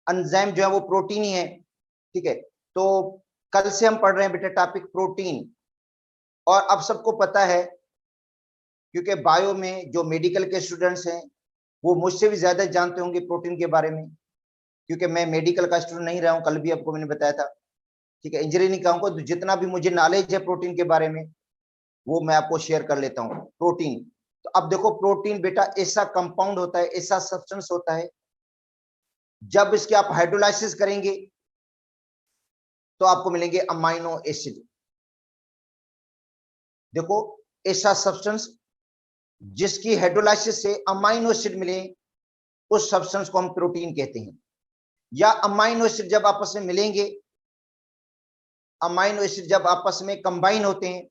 Enzyme जो है वो प्रोटीन ही है। ठीक है, तो कल से हम पढ़ रहे हैं बेटा टॉपिक प्रोटीन। और अब सबको पता है, क्योंकि बायो में जो मेडिकल के स्टूडेंट्स हैं वो मुझसे भी ज्यादा जानते होंगे प्रोटीन के बारे में, क्योंकि मैं मेडिकल का स्टूडेंट नहीं रहा हूं, कल भी आपको मैंने बताया था। ठीक है, इंजीनियरिंग का हूं, तो जितना भी मुझे नॉलेज है प्रोटीन के बारे में वो मैं आपको शेयर कर लेता हूं। प्रोटीन, तो अब देखो प्रोटीन बेटा ऐसा कंपाउंड होता है, ऐसा सब्सटेंस होता है, जब इसके आप हाइड्रोलाइसिस करेंगे तो आपको मिलेंगे अमाइनो एसिड। देखो ऐसा सब्सटेंस जिसकी हाइड्रोलाइसिस से अमाइनो एसिड मिले, उस सब्सटेंस को हम प्रोटीन कहते हैं। या अमाइनो एसिड जब आपस में मिलेंगे, अमाइनो एसिड जब आपस में कंबाइन होते हैं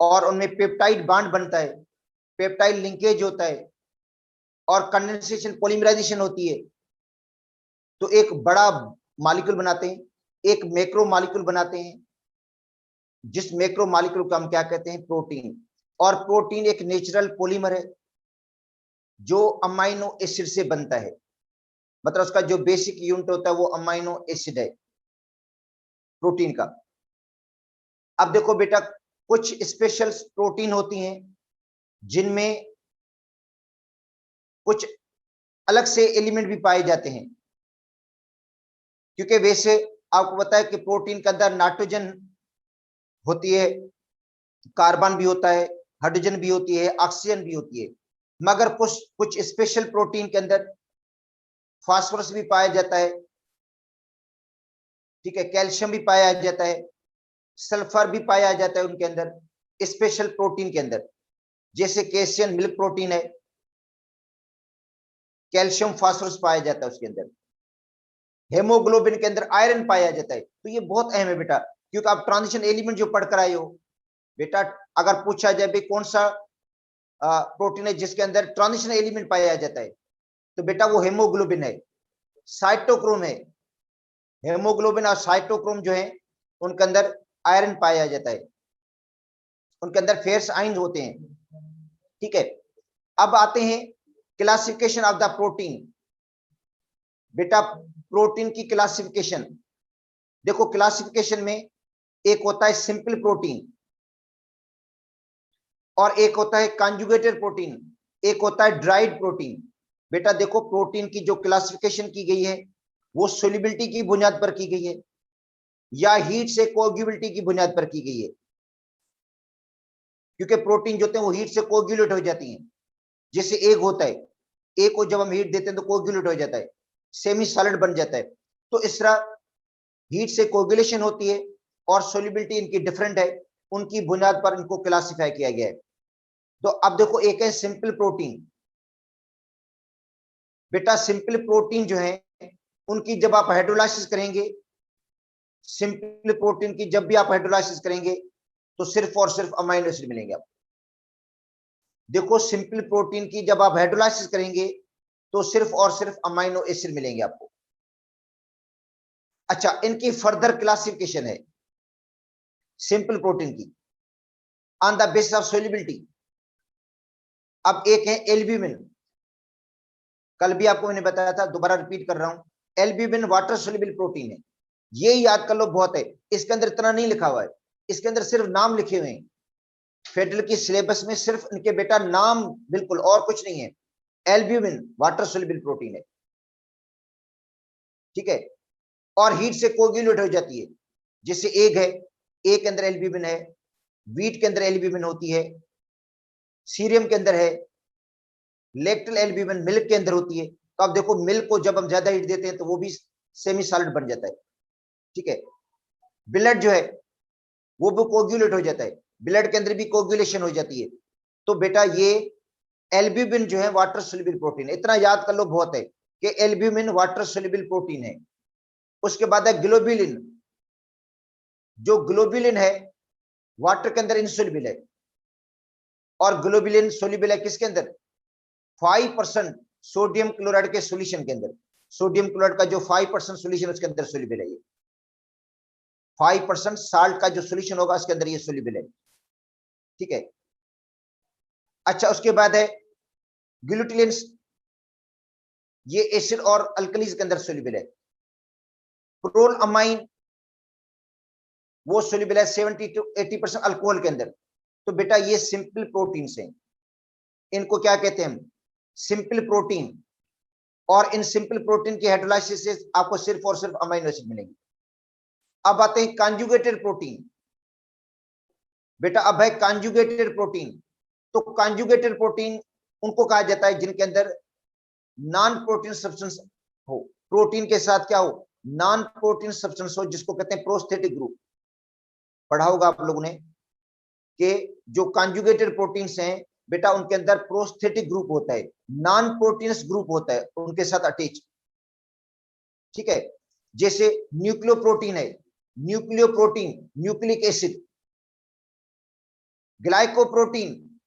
और उनमें पेप्टाइड बॉन्ड बनता है, पेप्टाइड लिंकेज होता है और कंडेंसेशन पॉलीमराइजेशन होती है, तो एक बड़ा मॉलिक्यूल बनाते हैं, एक मैक्रो मॉलिक्यूल बनाते हैं, जिस मैक्रो मॉलिक्यूल को हम क्या कहते हैं, प्रोटीन। और प्रोटीन एक नेचुरल पॉलीमर है जो अमाइनो एसिड से बनता है, मतलब उसका जो बेसिक यूनिट होता है वो अमाइनो एसिड है प्रोटीन का। अब देखो बेटा कुछ स्पेशल प्रोटीन होती हैं जिनमें कुछ अलग से एलिमेंट भी पाए जाते हैं, क्योंकि वैसे आपको पता है कि प्रोटीन के अंदर नाइट्रोजन होती है, कार्बन भी होता है, हाइड्रोजन भी होती है, ऑक्सीजन भी होती है, मगर कुछ कुछ स्पेशल प्रोटीन के अंदर फास्फोरस भी पाया जाता है। ठीक है, कैल्शियम भी पाया जाता है, सल्फर भी पाया जाता है उनके अंदर, स्पेशल प्रोटीन के अंदर, जैसे कैसियन मिल्क प्रोटीन है, कैल्शियम फास्फोरस पाया जाता है उसके अंदर। हेमोग्लोबिन के अंदर आयरन पाया जाता है। तो ये बहुत अहम है बेटा, क्योंकि आप ट्रांजिशन एलिमेंट जो पढ़ कर आए हो बेटा, अगर पूछा जाए भी कौन सा प्रोटीन है जिसके अंदर ट्रांजिशन एलिमेंट पाया जाता है, तो बेटा वो हेमोग्लोबिन है, साइटोक्रोम है। हेमोग्लोबिन और साइटोक्रोम जो है उनके अंदर आयरन पाया जाता है, उनके अंदर फेरस आयन होते हैं। ठीक है, अब आते हैं क्लासिफिकेशन ऑफ द प्रोटीन। बेटा प्रोटीन की क्लासिफिकेशन देखो, क्लासिफिकेशन में एक होता है सिंपल प्रोटीन और एक होता है कॉन्जुगेटेड प्रोटीन, एक होता है ड्राइड प्रोटीन। बेटा देखो प्रोटीन की जो क्लासिफिकेशन की गई है वो सोल्युबिलिटी की बुनियाद पर की गई है या हीट से कोएगुलेबिलिटी की बुनियाद पर की गई है, क्योंकि प्रोटीन जो होते हैं वो हीट से कोएगुलेट हो जाती हैं। जैसे एग होता है, एग को जब हम हीट देते हैं तो कोएगुलेट हो जाता है, सेमी सॉलिड बन जाता है। तो इस तरह हीट से कोएगुलेशन होती है और सोल्युबिलिटी इनकी डिफरेंट है, उनकी बुनियाद पर इनको क्लासिफाई किया गया है। तो अब देखो एक है सिंपल प्रोटीन। बेटा सिंपल प्रोटीन जो है उनकी जब आप हाइड्रोलाइसिस करेंगे, सिंपल प्रोटीन की जब भी आप हाइड्रोलाइसिस करेंगे तो सिर्फ और सिर्फ अमाइनो एसिड मिलेंगे आपको। देखो सिंपल प्रोटीन की जब आप हाइड्रोलाइसिस करेंगे तो सिर्फ और सिर्फ अमाइनो एसिड मिलेंगे आपको। अच्छा, इनकी फर्दर क्लासिफिकेशन है सिंपल प्रोटीन की on the basis of solubility. अब एक है एल्ब्यूमिन, कल भी आपको मैंने बताया था, दोबारा रिपीट कर रहा हूं, एल्ब्यूमिन वाटर सोल्युबल प्रोटीन है। ये याद कर लो, बहुत है, इसके अंदर इतना नहीं लिखा हुआ है, इसके अंदर सिर्फ नाम लिखे हुए हैं। फेडरल की सिलेबस में सिर्फ इनके बेटा नाम, बिल्कुल और कुछ नहीं है। एल्ब्यूमिन वाटर सोल्युबल प्रोटीन है, ठीक है, और हीट से कोएगुलेट हो जाती है। जैसे एग है, एग के अंदर एल्ब्यूमिन है, व्हीट के अंदर एल्ब्यूमिन होती है, सीरियम के अंदर है, लैक्टल एल्ब्यूमिन मिल्क के अंदर होती है। तो अब देखो मिल्क को जब हम ज्यादा हीट देते हैं तो वो भी सेमी सॉलिड बन जाता है। ठीक है, ब्लड जो है वो भी कोएगुलेट हो जाता है, ब्लड के अंदर भी कोएगुलेशन हो जाती है। तो बेटा ये एल्ब्यूमिन जो है वाटर सोल्युबल प्रोटीन है, इतना याद कर लो बहुत है कि एल्ब्यूमिन वाटर सोल्युबल प्रोटीन है। उसके बाद है ग्लोबुलिन। जो ग्लोबुलिन है वाटर के अंदर इनसोल्युबल है, और ग्लोबुलिन सोल्युबल है किसके अंदर, 5% सोडियम क्लोराइड के सॉल्यूशन के अंदर। सोडियम क्लोराइड का जो 5% सॉल्यूशन उसके अंदर सोल्युबल है, ये 5% साल्ट का जो सॉल्यूशन होगा उसके अंदर ये सोल्युबल है। ठीक है, अच्छा उसके बाद है ग्लूटिलिन। ये एसिड और अल्कलीज के अंदर सोल्यूबल है। प्रोल अमाइन वो सोल्यूबल है 70 to 80% अल्कोहल के अंदर। तो बेटा ये सिंपल प्रोटीन्स हैं, इनको क्या कहते हैं हम, सिंपल प्रोटीन। और इन सिंपल प्रोटीन की हाइड्रोलाइसिस से आपको सिर्फ और सिर्फ अमाइनो एसिड मिलेंगे। अब आते हैं कॉन्जुगेटेड प्रोटीन। बेटा अब है कॉन्जुगेटेड प्रोटीन। तो कॉन्जुगेटेड प्रोटीन उनको कहा जाता है जिनके अंदर नॉन प्रोटीन सब्सटेंस हो, प्रोटीन के साथ क्या हो, नॉन प्रोटीन सब्सटेंस हो, जिसको कहते हैं प्रोस्थेटिक ग्रुप। पढ़ा होगा आप लोगों ने कि जो कॉन्जुगेटेड प्रोटीन्स हैं बेटा उनके अंदर प्रोस्थेटिक ग्रुप होता है, नॉन प्रोटीनस ग्रुप होता है उनके साथ अटैच। ठीक है, जैसे न्यूक्लियोप्रोटीन है, न्यूक्लियोप्रोटीन न्यूक्लिक एसिड, ग्लाइकोप्रोटीन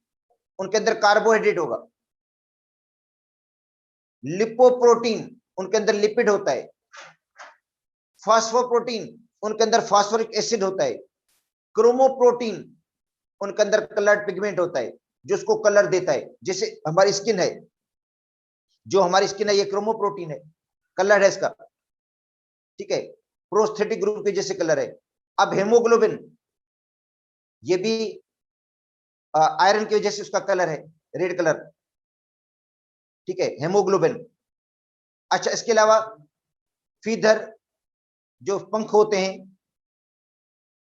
उनके अंदर कार्बोहाइड्रेट होगा, लिपोप्रोटीन उनके अंदर लिपिड होता है, फास्फोप्रोटीन उनके अंदर फास्फोरिक एसिड होता है, क्रोमोप्रोटीन उनके अंदर कलर्ड पिगमेंट होता है जो उसको कलर देता है। जैसे हमारी स्किन है, जो हमारी स्किन है ये क्रोमोप्रोटीन है, कलर है इसका। ठीक है, प्रोस्थेटिक ग्रुप के जैसे कलर है। अब हेमोग्लोबिन, ये भी आयरन की वजह से उसका कलर है रेड कलर। ठीक है, हेमोग्लोबिन। अच्छा, इसके अलावा फीदर जो पंख होते हैं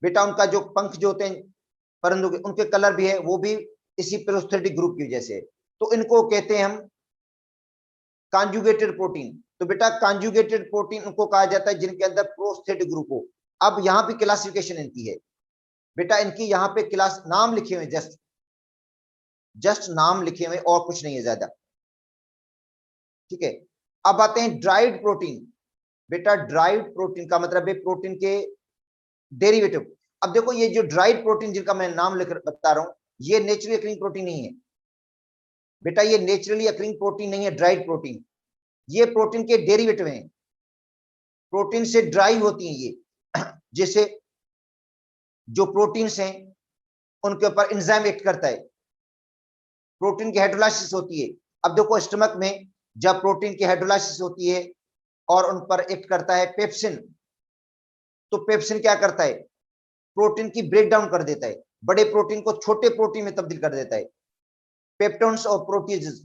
बेटा, उनका जो पंख जो होते हैं परंतु उनके कलर भी है, वो भी इसी प्रोस्थेटिक ग्रुप की वजह से। तो इनको कहते हैं हम कॉन्जुगेटेड प्रोटीन। तो बेटा कॉन्जुगेटेड प्रोटीन उनको कहा जाता है जिनके अंदर प्रोस्थेटिक ग्रुप हो। अब यहां पे क्लासिफिकेशन इनकी है बेटा, इनकी यहां पे क्लास नाम लिखे हुए, जस्ट नाम लिखे हुए और कुछ नहीं है ज्यादा। ठीक है, अब आते हैं ड्राइड प्रोटीन। बेटा ड्राइड प्रोटीन का मतलब है प्रोटीन के डेरिवेटिव। अब देखो ये जो ड्राइड प्रोटीन जिनका मैं नाम लिख बता रहा हूं, ये नेचुरली अकरिंग प्रोटीन नहीं है बेटा, ये नेचुरली अकरिंग प्रोटीन नहीं है ड्राइड प्रोटीन। ये प्रोटीन के डेरिवेटिव हैं, प्रोटीन से ड्राइव होती हैं ये। जैसे जो प्रोटीन्स हैं उनके ऊपर एंजाइम एक्ट करता है, प्रोटीन की हाइड्रोलाइसिस होती है। अब देखो स्टमक में जब प्रोटीन की हाइड्रोलाइसिस होती है और उन पर एक्ट करता है पेप्सिन, तो पेप्सिन क्या करता है, प्रोटीन की ब्रेक डाउन कर देता है, बड़े प्रोटीन को छोटे प्रोटीन में तब्दील कर देता है, पेप्टोन्स और प्रोटीजेस।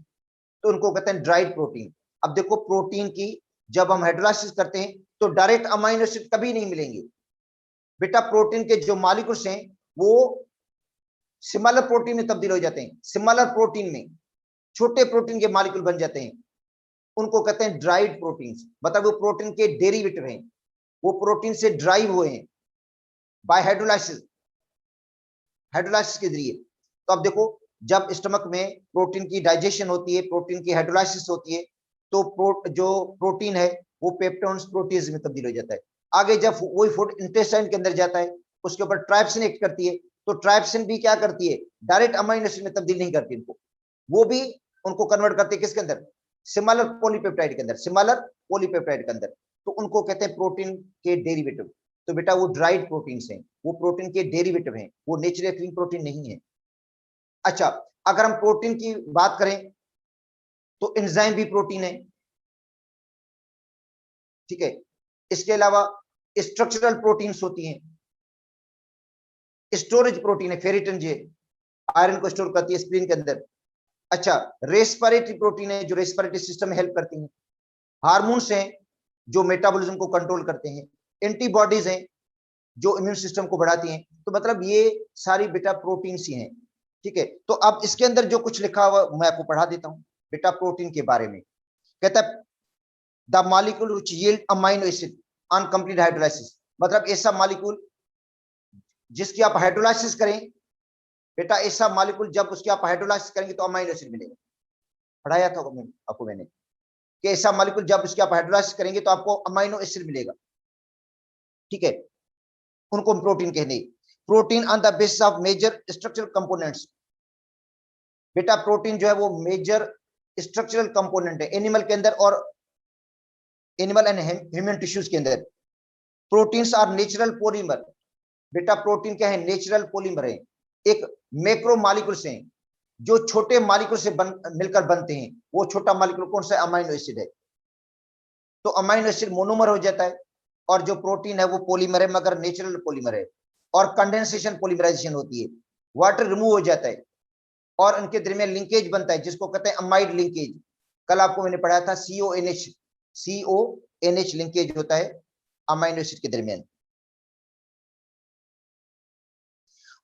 तो उनको कहते हैं ड्राइड प्रोटीन। अब देखो प्रोटीन की जब हम हाइड्रोलाइसिस करते हैं तो डायरेक्ट अमाइनो एसिड कभी नहीं मिलेंगे बेटा, प्रोटीन के जो मॉलिक्यूल्स हैं वो सिमिलर प्रोटीन में तब्दील हो जाते हैं, सिमिलर प्रोटीन में छोटे प्रोटीन के मॉलिक्यूल बन जाते हैं, उनको कहते हैं ड्राइड प्रोटीन्स। मतलब वो प्रोटीन के डेरिवेटिव हैं, वो प्रोटीन से ड्राइव हुए हैं बाय हाइड्रोलाइसिस, हाइड्रोलाइसिस के जरिए। तो अब देखो जब स्टमक में प्रोटीन की डाइजेशन होती है, प्रोटीन की हाइड्रोलाइसिस होती है, तो जो प्रोटीन है वो पेप्टोन्स प्रोटीज में तब्दील हो जाता है। आगे जब वही फूड इंटेस्टाइन के अंदर जाता है, उसके ऊपर ट्राइप्सिन एक्ट करती है, तो ट्राइप्सिन भी क्या करती है, डायरेक्ट अमाइनो एसिड में तब्दील नहीं करती इनको, वो भी उनको कन्वर्ट करती है किसके अंदर, सिमिलर पॉलीपेप्टाइड के अंदर, सिमिलर पॉलीपेप्टाइड के अंदर। तो उनको कहते हैं प्रोटीन के डेरिवेटिव। तो बेटा वो ड्राइड प्रोटीन्स हैं, वो प्रोटीन के डेरिवेटिव हैं, वो नेचुरल अकरिंग प्रोटीन नहीं है। अच्छा, अगर हम प्रोटीन की बात करें तो एंजाइम भी प्रोटीन है। ठीक है, इसके अलावा स्ट्रक्चरल प्रोटीन्स होती हैं, स्टोरेज प्रोटीन है, फेरिटिन जो आयरन को स्टोर करती है स्प्लीन के अंदर। अच्छा, रेस्पिरेटरी प्रोटीन है जो रेस्पिरेटरी सिस्टम में हेल्प करती हैं, हार्मोन्स हैं जो मेटाबॉलिज्म को कंट्रोल करते हैं, एंटीबॉडीज हैं जो इम्यून सिस्टम को बढ़ाती हैं। तो मतलब ये सारी बेटा प्रोटीन्स ही हैं। ठीक है, तो अब इसके अंदर जो कुछ लिखा हुआ मैं आपको पढ़ा देता हूं बेटा प्रोटीन के बारे में। कहता है the molecule which yield amino acid on complete hydrolysis. मतलब ऐसा मॉलिक्यूल जिसकी आप हाइड्रोलाइसिस करें बेटा, ऐसा मॉलिक्यूल जब उसकी आप हाइड्रोलाइसिस करेंगे तो अमाइनो एसिड मिलेगा। पढ़ाया था आपको मैंने कि ऐसा मॉलिक्यूल जब उसकी आप हाइड्रोलाइसिस करेंगे तो आपको अमाइनो एसिड मिलेगा। ठीक है, उनको प्रोटीन कहते हैं। Protein on the basis of major structural components. बेटा प्रोटीन जो है वो मेजर स्ट्रक्चरल कंपोनेंट है एनिमल के अंदर और एनिमल एंड ह्यूमन टिश्यूज के अंदर। Proteins are natural polymer. बेटा प्रोटीन क्या है, नेचुरल पॉलीमर है, एक मैक्रो मॉलिक्यूल्स हैं जो छोटे मॉलिक्यूल से मिलकर बनते हैं। वो छोटा मॉलिक्यूल कौन सा, अमाइनो एसिड है। तो अमाइनो एसिड मोनोमर हो जाता है, और जो प्रोटीन है वो पॉलीमर है, मगर नेचुरल पॉलीमर है, और कंडेंसेशन पॉलीमराइजेशन होती है, वाटर रिमूव हो जाता है और उनके दरमियान लिंकेज बनता है जिसको कहते हैं अमाइड लिंकेज। कल आपको मैंने पढ़ाया था CONH लिंकेज होता है अमाइनो एसिड के दरमियान।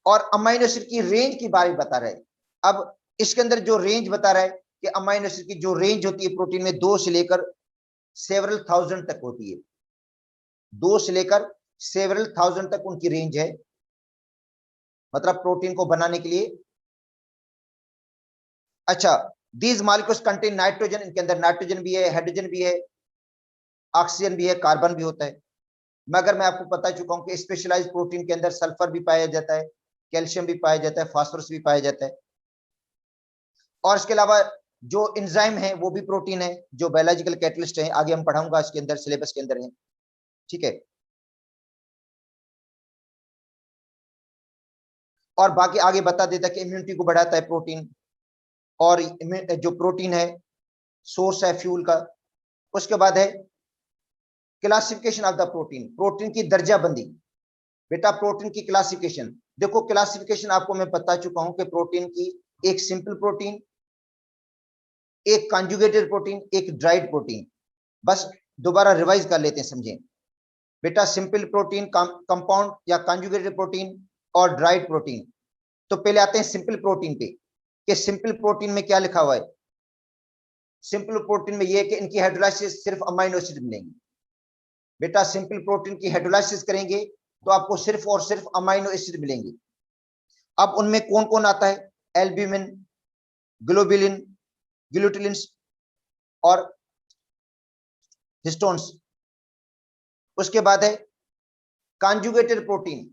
और अमाइनो एसिड की रेंज के बारे में बता रहे हैं। अब इसके अंदर जो रेंज बता रहा है कि अमाइनो एसिड की जो रेंज होती है प्रोटीन में 2 से लेकर सेवरल थाउजेंड तक होती है, 2 से लेकर सेवरल थाउजेंड तक उनकी रेंज है, मतलब प्रोटीन को बनाने के लिए। अच्छा, दीज मॉलिक्यूल्स कंटेन नाइट्रोजन, इनके अंदर नाइट्रोजन भी है, हाइड्रोजन भी है, ऑक्सीजन भी है, कार्बन भी होता है। मगर मैं आपको बता चुका हूं कि स्पेशलाइज्ड प्रोटीन के अंदर सल्फर भी पाया जाता है, कैल्शियम भी पाया जाता है, फास्फोरस भी पाया जाता है। और इसके अलावा जो एंजाइम है वो भी प्रोटीन है, जो बायोलॉजिकल कैटलिस्ट है, आगे हम पढ़ाऊंगा इसके अंदर, सिलेबस के अंदर है, ठीक है। और बाकी आगे बता देता है कि इम्यूनिटी को बढ़ाता है प्रोटीन, और जो प्रोटीन है सोर्स है फ्यूल का। उसके बाद है classification of the protein, protein की दर्जाबंदी। बेटा प्रोटीन की क्लासिफिकेशन देखो, क्लासिफिकेशन आपको मैं बता चुका हूं कि प्रोटीन की एक सिंपल प्रोटीन, एक कॉन्जुगेटेड प्रोटीन, एक ड्राइड प्रोटीन। बस दोबारा रिवाइज कर लेते हैं, समझें बेटा। सिंपल प्रोटीन, कंपाउंड या कॉन्जुगेटेड प्रोटीन और ड्राइड प्रोटीन। तो पहले आते हैं सिंपल प्रोटीन पे, कि सिंपल प्रोटीन में क्या लिखा हुआ है। सिंपल प्रोटीन में यह कि इनकी हाइड्रोलाइसिस सिर्फ अमाइनो एसिड मिलेंगे। बेटा सिंपल प्रोटीन की हाइड्रोलाइसिस करेंगे तो आपको सिर्फ और सिर्फ अमाइनो एसिड मिलेंगे। अब उनमें कौन कौन आता है, एल्ब्यूमिन, ग्लोबुलिन, ग्लूटिलिन्स और हिस्टोन्स। उसके बाद है कॉन्जुगेटेड प्रोटीन।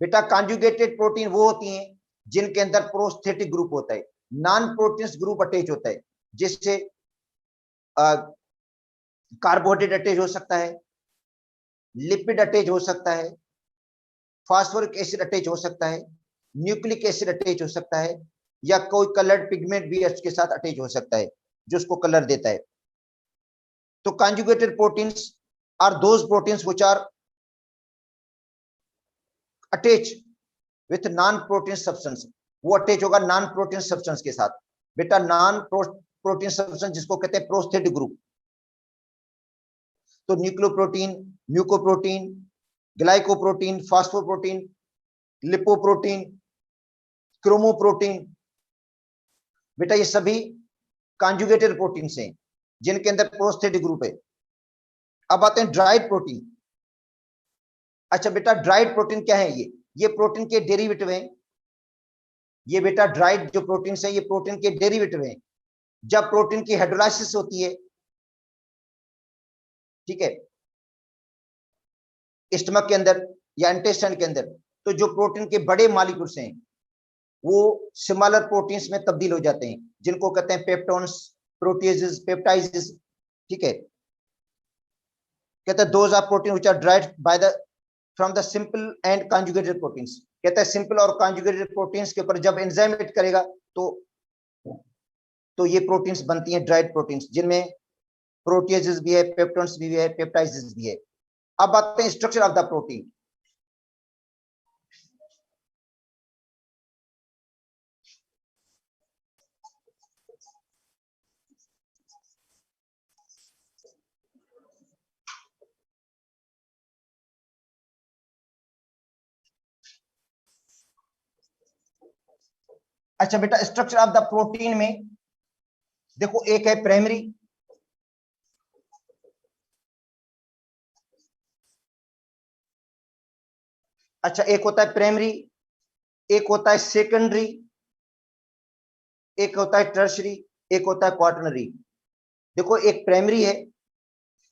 बेटा कॉन्जुगेटेड प्रोटीन वो होती हैं जिनके अंदर प्रोस्थेटिक ग्रुप होता है, नॉन प्रोटीन्स ग्रुप अटैच होता है, जिससे कार्बोहाइड्रेट अटैच हो सकता है, लिपिड अटैच हो सकता है, फास्फोरिक एसिड अटैच हो सकता है, न्यूक्लिक एसिड अटैच हो सकता है, या कोई कलर्ड पिगमेंट भी इसके साथ अटैच हो सकता है जो उसको कलर देता है। तो conjugated proteins are those proteins which are attach with non protein substance. वो अटैच होगा नॉन प्रोटीन सब्सटेंस के साथ। बेटा नॉन प्रोटीन सब्सटेंस जिसको कहते हैं प्रोस्थेटिक ग्रुप। तो nucleoprotein, mucoprotein, glycoprotein, phosphoprotein, lipoprotein, chromoprotein. बेटा ये सभी कॉन्जुगेटेड प्रोटीन हैं जिनके अंदर प्रोस्थेटिक ग्रुप है। अब आते हैं ड्राइड प्रोटीन। अच्छा बेटा ड्राइड प्रोटीन क्या है, ये प्रोटीन के डेरिवेटिव हैं। ये बेटा ड्राइड जो प्रोटीन है ये प्रोटीन के डेरिवेटिव हैं। जब प्रोटीन की हाइड्रोलाइसिस होती है, ठीक है, स्टमक के अंदर या इंटेस्टाइन के अंदर, तो जो प्रोटीन के बड़े मॉलिक्यूल्स हैं वो स्मॉलर प्रोटीन्स में तब्दील हो जाते हैं, जिनको कहते हैं पेप्टोन्स, प्रोटीजेस, पेप्टाइजेस, ठीक है। कहते हैं those are protein which are derived by the from the simple and conjugated proteins. कहता है सिंपल और कॉन्जुगेटेड प्रोटीन्स के ऊपर जब एंजाइम एक्ट करेगा तो ये प्रोटीन्स बनती हैं ड्राइड प्रोटीन्स, जिनमें प्रोटीजेस भी है, पेप्टोन्स भी है, पेप्टाइजेस भी है। अब आते हैं स्ट्रक्चर ऑफ द प्रोटीन। अच्छा बेटा स्ट्रक्चर ऑफ द प्रोटीन में देखो, एक है प्राइमरी, अच्छा एक होता है प्राइमरी, एक होता है सेकेंडरी, एक होता है टर्शरी, एक होता है क्वार्टनरी। देखो एक प्राइमरी है,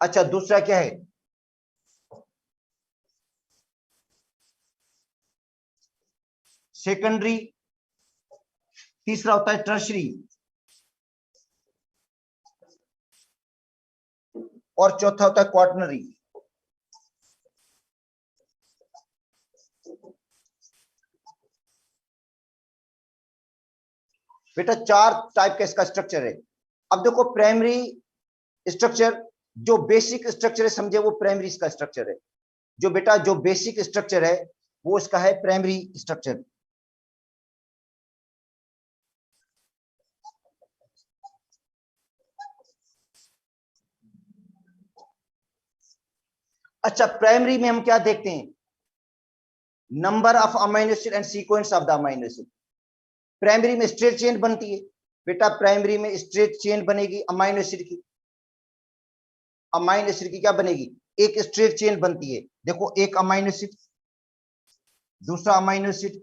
अच्छा दूसरा क्या है, सेकेंडरी, तीसरा होता है टर्शरी, और चौथा होता है क्वार्टनरी। बेटा 4 टाइप का इसका स्ट्रक्चर है। अब देखो प्राइमरी स्ट्रक्चर जो बेसिक स्ट्रक्चर है समझे वो प्राइमरी इसका स्ट्रक्चर है। जो बेटा जो बेसिक स्ट्रक्चर है वो इसका है प्राइमरी स्ट्रक्चर। अच्छा, प्राइमरी में हम क्या देखते हैं? Number of amino acid and sequence of the amino acid. Primary में स्ट्रेट चेन बनती है बेटा, प्राइमरी में स्ट्रेट चेन बनेगी अमाइनो एसिड की। अमाइनो एसिड की क्या बनेगी? एक स्ट्रेट चेन बनती है। देखो, एक अमाइनो एसिड, दूसरा अमाइनो एसिड,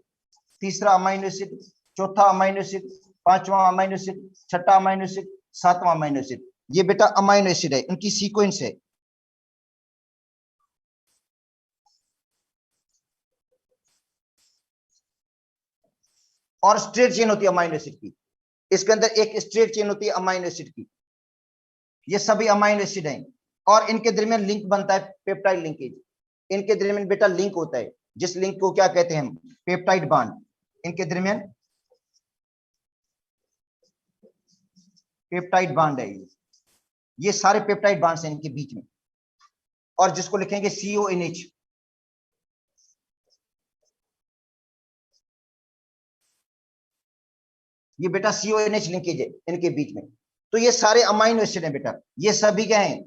तीसरा अमाइनो एसिड, चौथा अमाइनो एसिड, पांचवा अमाइनो एसिड, छठा अमाइनो एसिड, सातवां अमाइनो एसिड। ये बेटा अमाइनो एसिड है, उनकी सीक्वेंस है। और स्ट्रेट चेन होती है अमाइनो एसिड की। इसके अंदर एक स्ट्रेट चेन होती है अमाइनो एसिड की। ये सभी अमाइनो एसिड हैं और इनके दरमियान लिंक बनता है, पेप्टाइड लिंकेज। इनके दरमियान बेटा लिंक होता है, जिस लिंक को क्या कहते हैं हम? Peptide bond. इनके दरमियान पेप्टाइड बॉन्ड है। ये सारे पेप्टाइड बॉन्ड्स हैं इनके बीच में, और जिसको लिखेंगे CONH। ये बेटा CONH लिंकेज है इनके बीच में। तो ये सारे अमाइनो एसिड हैं बेटा, ये सभी क्या हैं?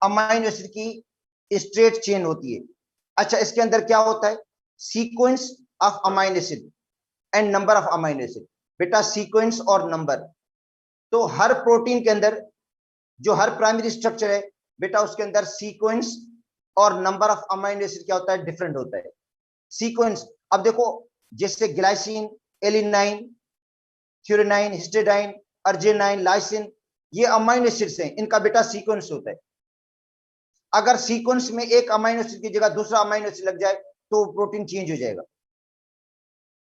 अमाइनो एसिड की स्ट्रेट चेन होती है। अच्छा, इसके अंदर क्या होता है? Sequence of amino acid and number of amino acid. बेटा सीक्वेंस और नंबर, तो हर प्रोटीन के अंदर जो हर प्राइमरी स्ट्रक्चर है बेटा, उसके अंदर सीक्वेंस और नंबर ऑफ अमाइनो एसिड क्या होता है? डिफरेंट होता है। सीक्वेंस, अब देखो, जैसे ग्लाइसिन, एलिनाइन, थ्यूरेनाइन, हिस्टिडाइन, अर्जिनाइन, लाइसिन, ये अमाइनो एसिड्स हैं, इनका बेटा सीक्वेंस होता है। अगर सीक्वेंस में एक अमाइनो एसिड की जगह दूसरा अमाइनो एसिड लग जाए तो प्रोटीन चेंज हो जाएगा।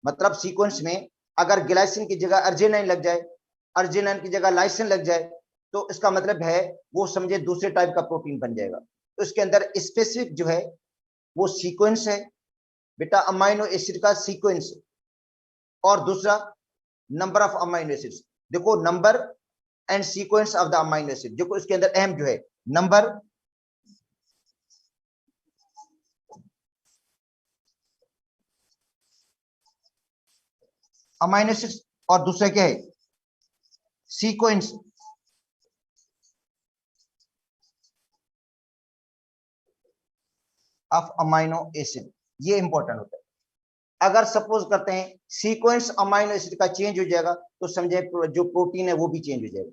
मतलब सीक्वेंस में अगर ग्लाइसिन की जगह अर्जिनाइन लग जाए, अर्जिनाइन की जगह लाइसिन लग जाए, तो इसका मतलब है वो समझे दूसरे टाइप का प्रोटीन बन जाएगा। तो इसके अंदर स्पेसिफिक जो है वो सीक्वेंस है बेटा, अमाइनो एसिड का सीक्वेंस, और दूसरा नंबर ऑफ अमाइनो एसिड्स। देखो, number and sequence of the amino acid, देखो इसके अंदर अहम जो है नंबर अमाइनो एसिड्स, और दूसरा क्या है? Sequence of amino acid. ये इंपॉर्टेंट होता है। अगर सपोज करते हैं सीक्वेंस अमाइनो एसिड का चेंज हो जाएगा तो समझे जो प्रोटीन है वो भी चेंज हो जाएगा।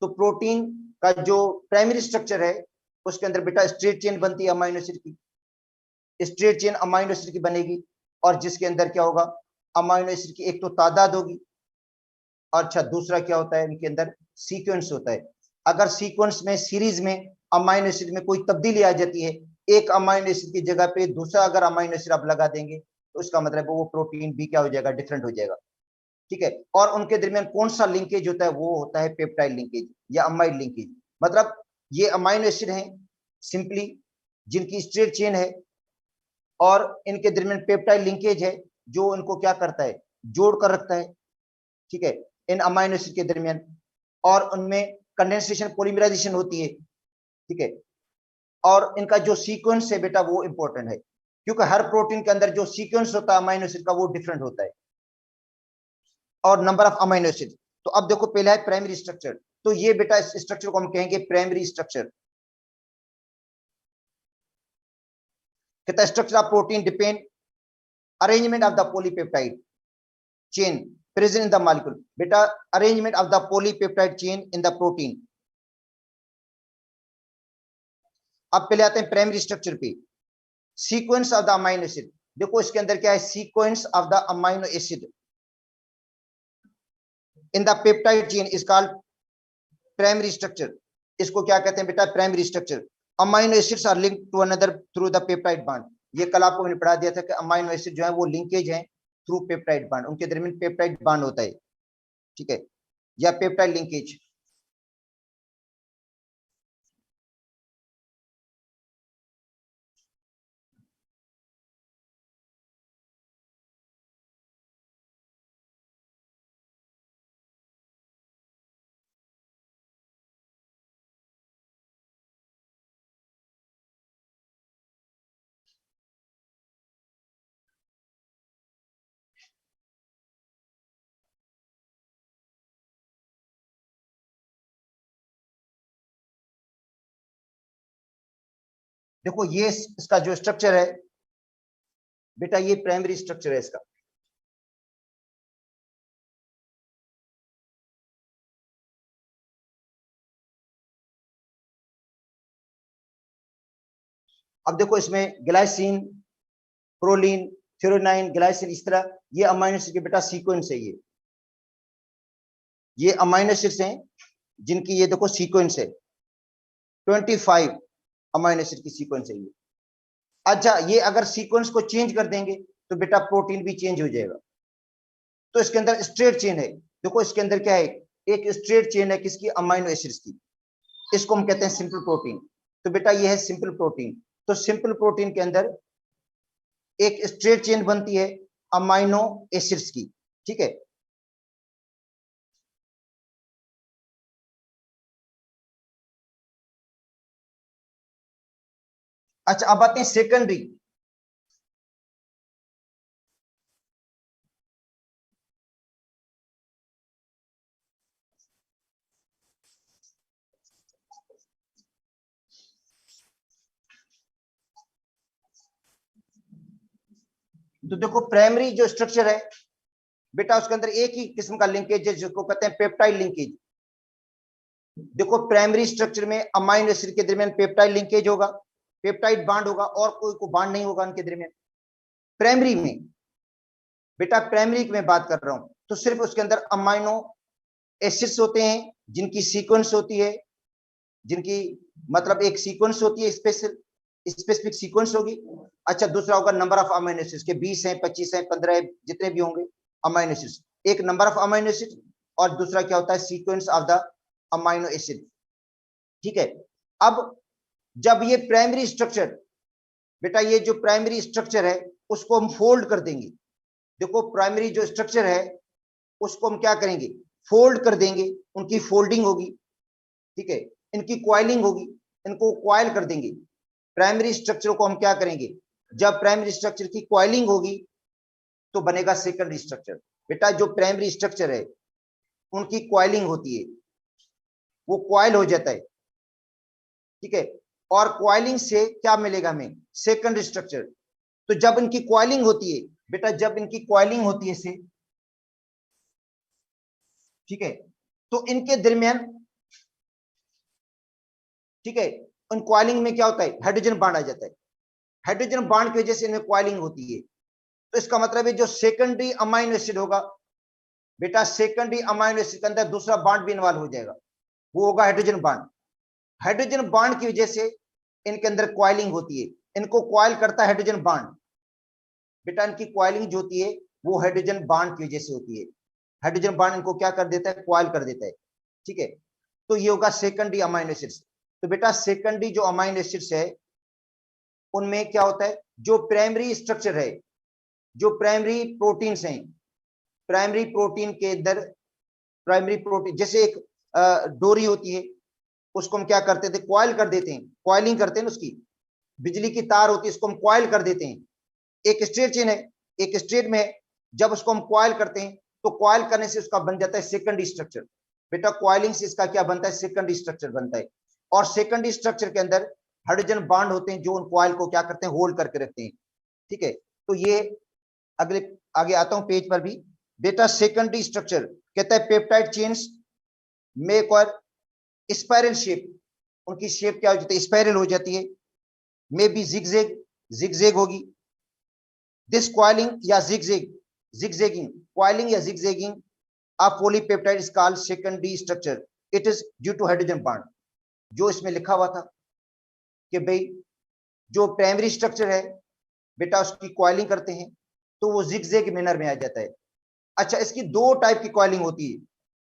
तो प्रोटीन का जो प्राइमरी स्ट्रक्चर है उसके अंदर बेटा स्ट्रेट चेन बनती है अमाइनो एसिड की। स्ट्रेट चेन अमाइनो एसिड की बनेगी, और जिसके अंदर क्या होगा? अमाइनो एसिड की एक तो तादाद होगी, और अच्छा दूसरा क्या होता है? इनके अंदर सीक्वेंस होता है। अगर सीक्वेंस में, सीरीज में अमाइनो एसिड में कोई तब्दीली आ जाती है, एक अमाइनो एसिड की जगह पे दूसरा अगर अमाइनो एसिड आप लगा देंगे तो इसका मतलब वो प्रोटीन भी क्या हो जाएगा? डिफरेंट हो जाएगा। ठीक है, और उनके दरमियान कौन सा लिंकेज होता है? वो होता है पेप्टाइड लिंकेज या अमाइड लिंकेज। मतलब ये अमाइनो एसिड हैं सिंपली, जिनकी स्ट्रेट चेन है, और इनके दरमियान पेप्टाइड लिंकेज है जो इनको क्या करता है? जोड़ कर रखता है। ठीक है, इन अमाइनो एसिड के दरमियान, और उनमें कंडेंसेशन, पॉलीमराइजेशन होती है। ठीक है, और इनका जो सीक्वेंस है बेटा वो इंपॉर्टेंट है, क्योंकि हर प्रोटीन के अंदर जो सीक्वेंस होता है अमाइनो एसिड का वो डिफरेंट होता है, और नंबर ऑफ अमाइनो एसिड। तो अब देखो, पहला है प्राइमरी स्ट्रक्चर। तो ये बेटा इस स्ट्रक्चर को हम कहेंगे प्राइमरी स्ट्रक्चर। कहता है structure of protein depend arrangement of the polypeptide chain present in the molecule. बेटा arrangement of the polypeptide chain in the protein. अब पहले आते हैं प्राइमरी स्ट्रक्चर पे। Sequence of the amino acid, देखो इसके अंदर क्या है? Sequence of the amino acid in the peptide chain is called primary structure. इसको क्या कहते हैं बेटा? Primary structure. Amino acids are linked to another through the peptide bond. ये कल आपको मैंने पढ़ा दिया था कि अमाइनो एसिड जो है वो लिंकेज है थ्रू पेप्टाइड बॉन्ड, उनके दरमियान पेप्टाइड बॉन्ड होता है। ठीक है, या पेप्टाइड लिंकेज। देखो ये इसका जो स्ट्रक्चर है बेटा, ये प्राइमरी स्ट्रक्चर है इसका। अब देखो इसमें ग्लाइसिन, प्रोलीन, थ्योरेनाइन, ग्लाइसिन, इस तरह ये अमाइनो एसिड के बेटा सीक्वेंस है। ये अमाइनो एसिड्स हैं जिनकी ये देखो सीक्वेंस है, 25 अमाइनो एसिड की सीक्वेंस है ये। अच्छा, ये अगर सीक्वेंस को चेंज कर देंगे तो बेटा प्रोटीन भी चेंज हो जाएगा। तो इसके अंदर स्ट्रेट चेन है। देखो इसके अंदर क्या है, एक स्ट्रेट चेन है किसकी, अमाइनो एसिड्स की। इसको हम कहते हैं सिंपल प्रोटीन। तो बेटा ये है सिंपल प्रोटीन। तो सिंपल प्रोटीन के अंदर एक स्ट्रेट चेन बनती है अमाइनो एसिड्स की, ठीक है। अच्छा, अब आते हैं सेकेंडरी। तो देखो प्राइमरी जो स्ट्रक्चर है बेटा, उसके अंदर एक ही किस्म का लिंकेज है जिसको कहते हैं पेप्टाइड लिंकेज। देखो प्राइमरी स्ट्रक्चर में अमाइनो एसिड के दरमियान पेप्टाइड लिंकेज होगा, पेप्टाइड बांड होगा, और कोई बांड नहीं होगा उनके दरमियान प्राइमरी में। बेटा प्राइमरी की मैं बात कर रहा हूं तो सिर्फ उसके अंदर अमाइनो एसिड्स होते हैं जिनकी सीक्वेंस होती है, जिनकी मतलब एक सीक्वेंस होती है, स्पेसिफिक सीक्वेंस होगी। अच्छा, दूसरा होगा नंबर ऑफ अमाइनो एसिड्स के 20 हैं, 25 हैं, 15 है, जितने भी होंगे अमाइनो एसिड्स। एक नंबर ऑफ अमाइनो एसिड, और दूसरा क्या होता है, sequence of the amino acid, ठीक है। अब जब ये प्राइमरी स्ट्रक्चर, बेटा ये जो प्राइमरी स्ट्रक्चर है उसको हम फोल्ड कर देंगे। देखो प्राइमरी जो स्ट्रक्चर है उसको हम क्या करेंगे, फोल्ड कर देंगे, उनकी फोल्डिंग होगी, ठीक है, इनकी क्वाइलिंग होगी, इनको क्वाइल कर देंगे। प्राइमरी स्ट्रक्चर को हम क्या करेंगे, जब प्राइमरी स्ट्रक्चर की क्वाइलिंग होगी तो बनेगा सेकेंडरी स्ट्रक्चर। बेटा जो प्राइमरी स्ट्रक्चर है उनकी क्वाइलिंग होती है, वो क्वाइल हो जाता है, ठीक है, और क्वाइलिंग से क्या मिलेगा हमें, सेकेंडरी स्ट्रक्चर। तो जब इनकी क्वाइलिंग होती है बेटा, जब इनकी क्वाइलिंग होती है से, ठीक है, तो इनके दरमियान, ठीक है, उन क्वाइलिंग में क्या होता है, हाइड्रोजन बांड आ जाता है। हाइड्रोजन बांड की वजह से इनमें क्वाइलिंग होती है। तो इसका मतलब है जो सेकेंडरी अमाइनो एसिड होगा बेटा, सेकेंडरी अमाइनो एसिड के अंदर दूसरा बांड भी इन्वॉल्व हो जाएगा, वो होगा हाइड्रोजन बांड। हाइड्रोजन बांड की वजह से इनके अंदर क्वाइलिंग होती है, इनको क्वाइल करता है हाइड्रोजन बांड। बेटा इनकी क्वाइलिंग जो होती है वो हाइड्रोजन बांड की वजह से होती है। हाइड्रोजन बांड इनको क्या कर देता है, क्वाइल कर देता है, ठीक है। तो ये होगा सेकेंडरी अमाइनो एसिड्स। तो बेटा सेकेंडरी जो अमाइनो एसिड्स है उनमें क्या होता है, जो प्राइमरी स्ट्रक्चर है, जो प्राइमरी प्रोटीन्स हैं, प्राइमरी प्रोटीन के अंदर, प्राइमरी प्रोटीन जैसे एक डोरी होती है, उसको हम क्या करते थे, क्वाइल कर देते हैं, क्वाइलिंग करते हैं उसकी। बिजली की तार होती है, इसको हम क्वाइल कर देते हैं। एक स्ट्रेट चेन है, एक स्ट्रेट में है, जब उसको हम क्वाइल करते हैं तो क्वाइल करने से उसका बन जाता है सेकेंडरी स्ट्रक्चर। बेटा क्वाइलिंग से इसका क्या बनता है, सेकेंडरी स्ट्रक्चर बनता है। और सेकेंडरी स्ट्रक्चर के अंदर हाइड्रोजन बांड होते हैं जो उन क्वाइल को क्या करते हैं, होल्ड करके रखते हैं, ठीक है। तो ये अगले, आगे आता हूं पेज पर भी। बेटा सेकेंडरी स्ट्रक्चर कहता है पेप्टाइड चेन्स मेक और स्पाइरल शेप, उनकी शेप क्या हो जाती है, स्पाइरल हो जाती है, मे बी जिगजैग, जिगजैग होगी। दिस क्वाइलिंग या जिगजैग, जिगजैगिंग, क्वाइलिंग या zigzagging of polypeptide is called secondary structure, it is due to hydrogen bond. जो इसमें लिखा हुआ था कि भाई जो प्राइमरी स्ट्रक्चर है बेटा उसकी क्वाइलिंग करते हैं तो वो जिगजैग मैनर में आ जाता है। अच्छा, इसकी दो टाइप की क्वाइलिंग होती है,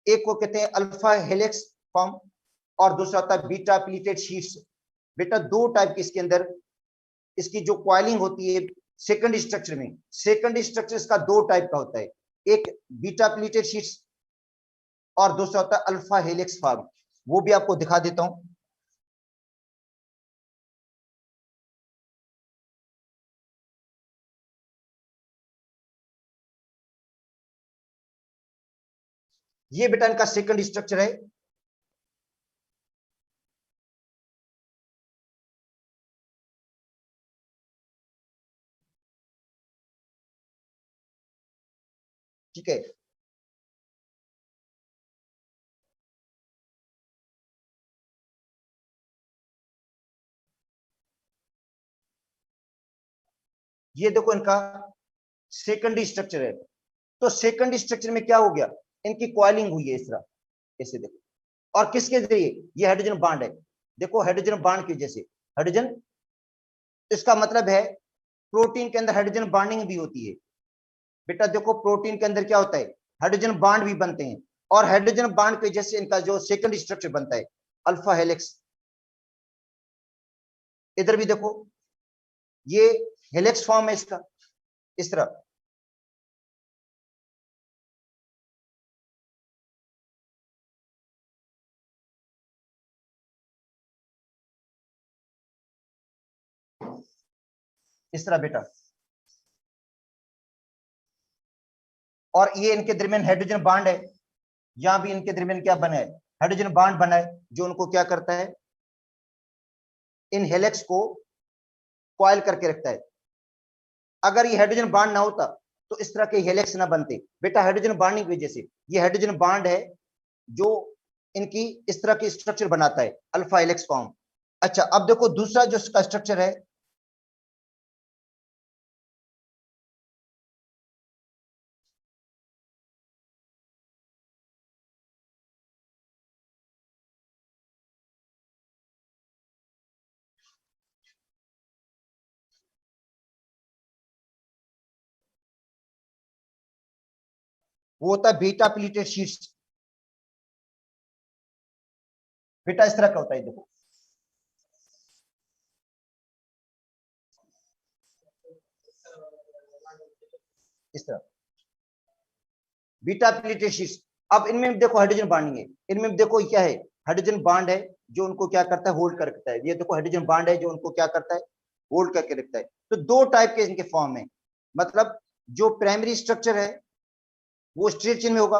एक को कहते हैं अल्फा हेलिक्स फॉर्म, और दूसरा होता है बीटा प्लीटेड शीट्स। बेटा दो टाइप की इसके अंदर इसकी जो क्वाइलिंग होती है सेकंड स्ट्रक्चर में, सेकंड स्ट्रक्चर इसका दो टाइप का होता है, एक बीटा प्लीटेड शीट्स और दूसरा होता है अल्फा हेलिक्स फॉर्म। वो भी आपको दिखा देता हूं। ये बेटा इनका सेकंड स्ट्रक्चर है। ठीक है। ये देखो इनका सेकेंडरी स्ट्रक्चर है। तो सेकेंडरी स्ट्रक्चर में क्या हो गया, इनकी कॉइलिंग हुई है इस तरह, ऐसे देखो। और किसके जरिए, ये हाइड्रोजन बॉन्ड है, देखो हाइड्रोजन बॉन्ड की वजह से हाइड्रोजन, इसका मतलब है प्रोटीन के अंदर हाइड्रोजन बॉन्डिंग भी होती है। बेटा देखो प्रोटीन के अंदर क्या होता है, हाइड्रोजन बॉन्ड भी बनते हैं, और हाइड्रोजन बॉन्ड की वजह से इनका जो सेकेंडरी स्ट्रक्चर बनता है अल्फा हेलिक्स। इधर भी देखो ये हेलिक्स फॉर्म है इसका, इस तरह। इस तरह बेटा, और ये इनके दरमियान हाइड्रोजन बॉन्ड है, यहां भी इनके दरमियान क्या बना है, हाइड्रोजन बॉन्ड बना है, जो उनको क्या करता है, इन हेलिक्स को कॉइल करके रखता है। अगर ये हाइड्रोजन बॉन्ड ना होता तो इस तरह के हेलिक्स ना बनते। बेटा हाइड्रोजन बॉन्डिंग की वजह से ये हाइड्रोजन बॉन्ड है जो इनकी इस तरह की स्ट्रक्चर बनाता है, अल्फा हेलिक्स फॉर्म। अच्छा अब देखो दूसरा जो इसका स्ट्रक्चर है, वो होता है बीटा प्लीटेड शीट्स। बेटा इस तरह का होता है, देखो इस तरह बीटा प्लीटेड शीट्स। अब इनमें देखो हाइड्रोजन बॉन्डिंग है, इनमें देखो क्या है, हाइड्रोजन बॉन्ड है जो उनको क्या करता है, होल्ड कर रखता है। ये देखो हाइड्रोजन बॉन्ड है जो उनको क्या करता है, होल्ड करके रखता है। तो दो टाइप के इनके फॉर्म है, मतलब जो प्राइमरी स्ट्रक्चर है वो स्ट्रेट चेन में होगा,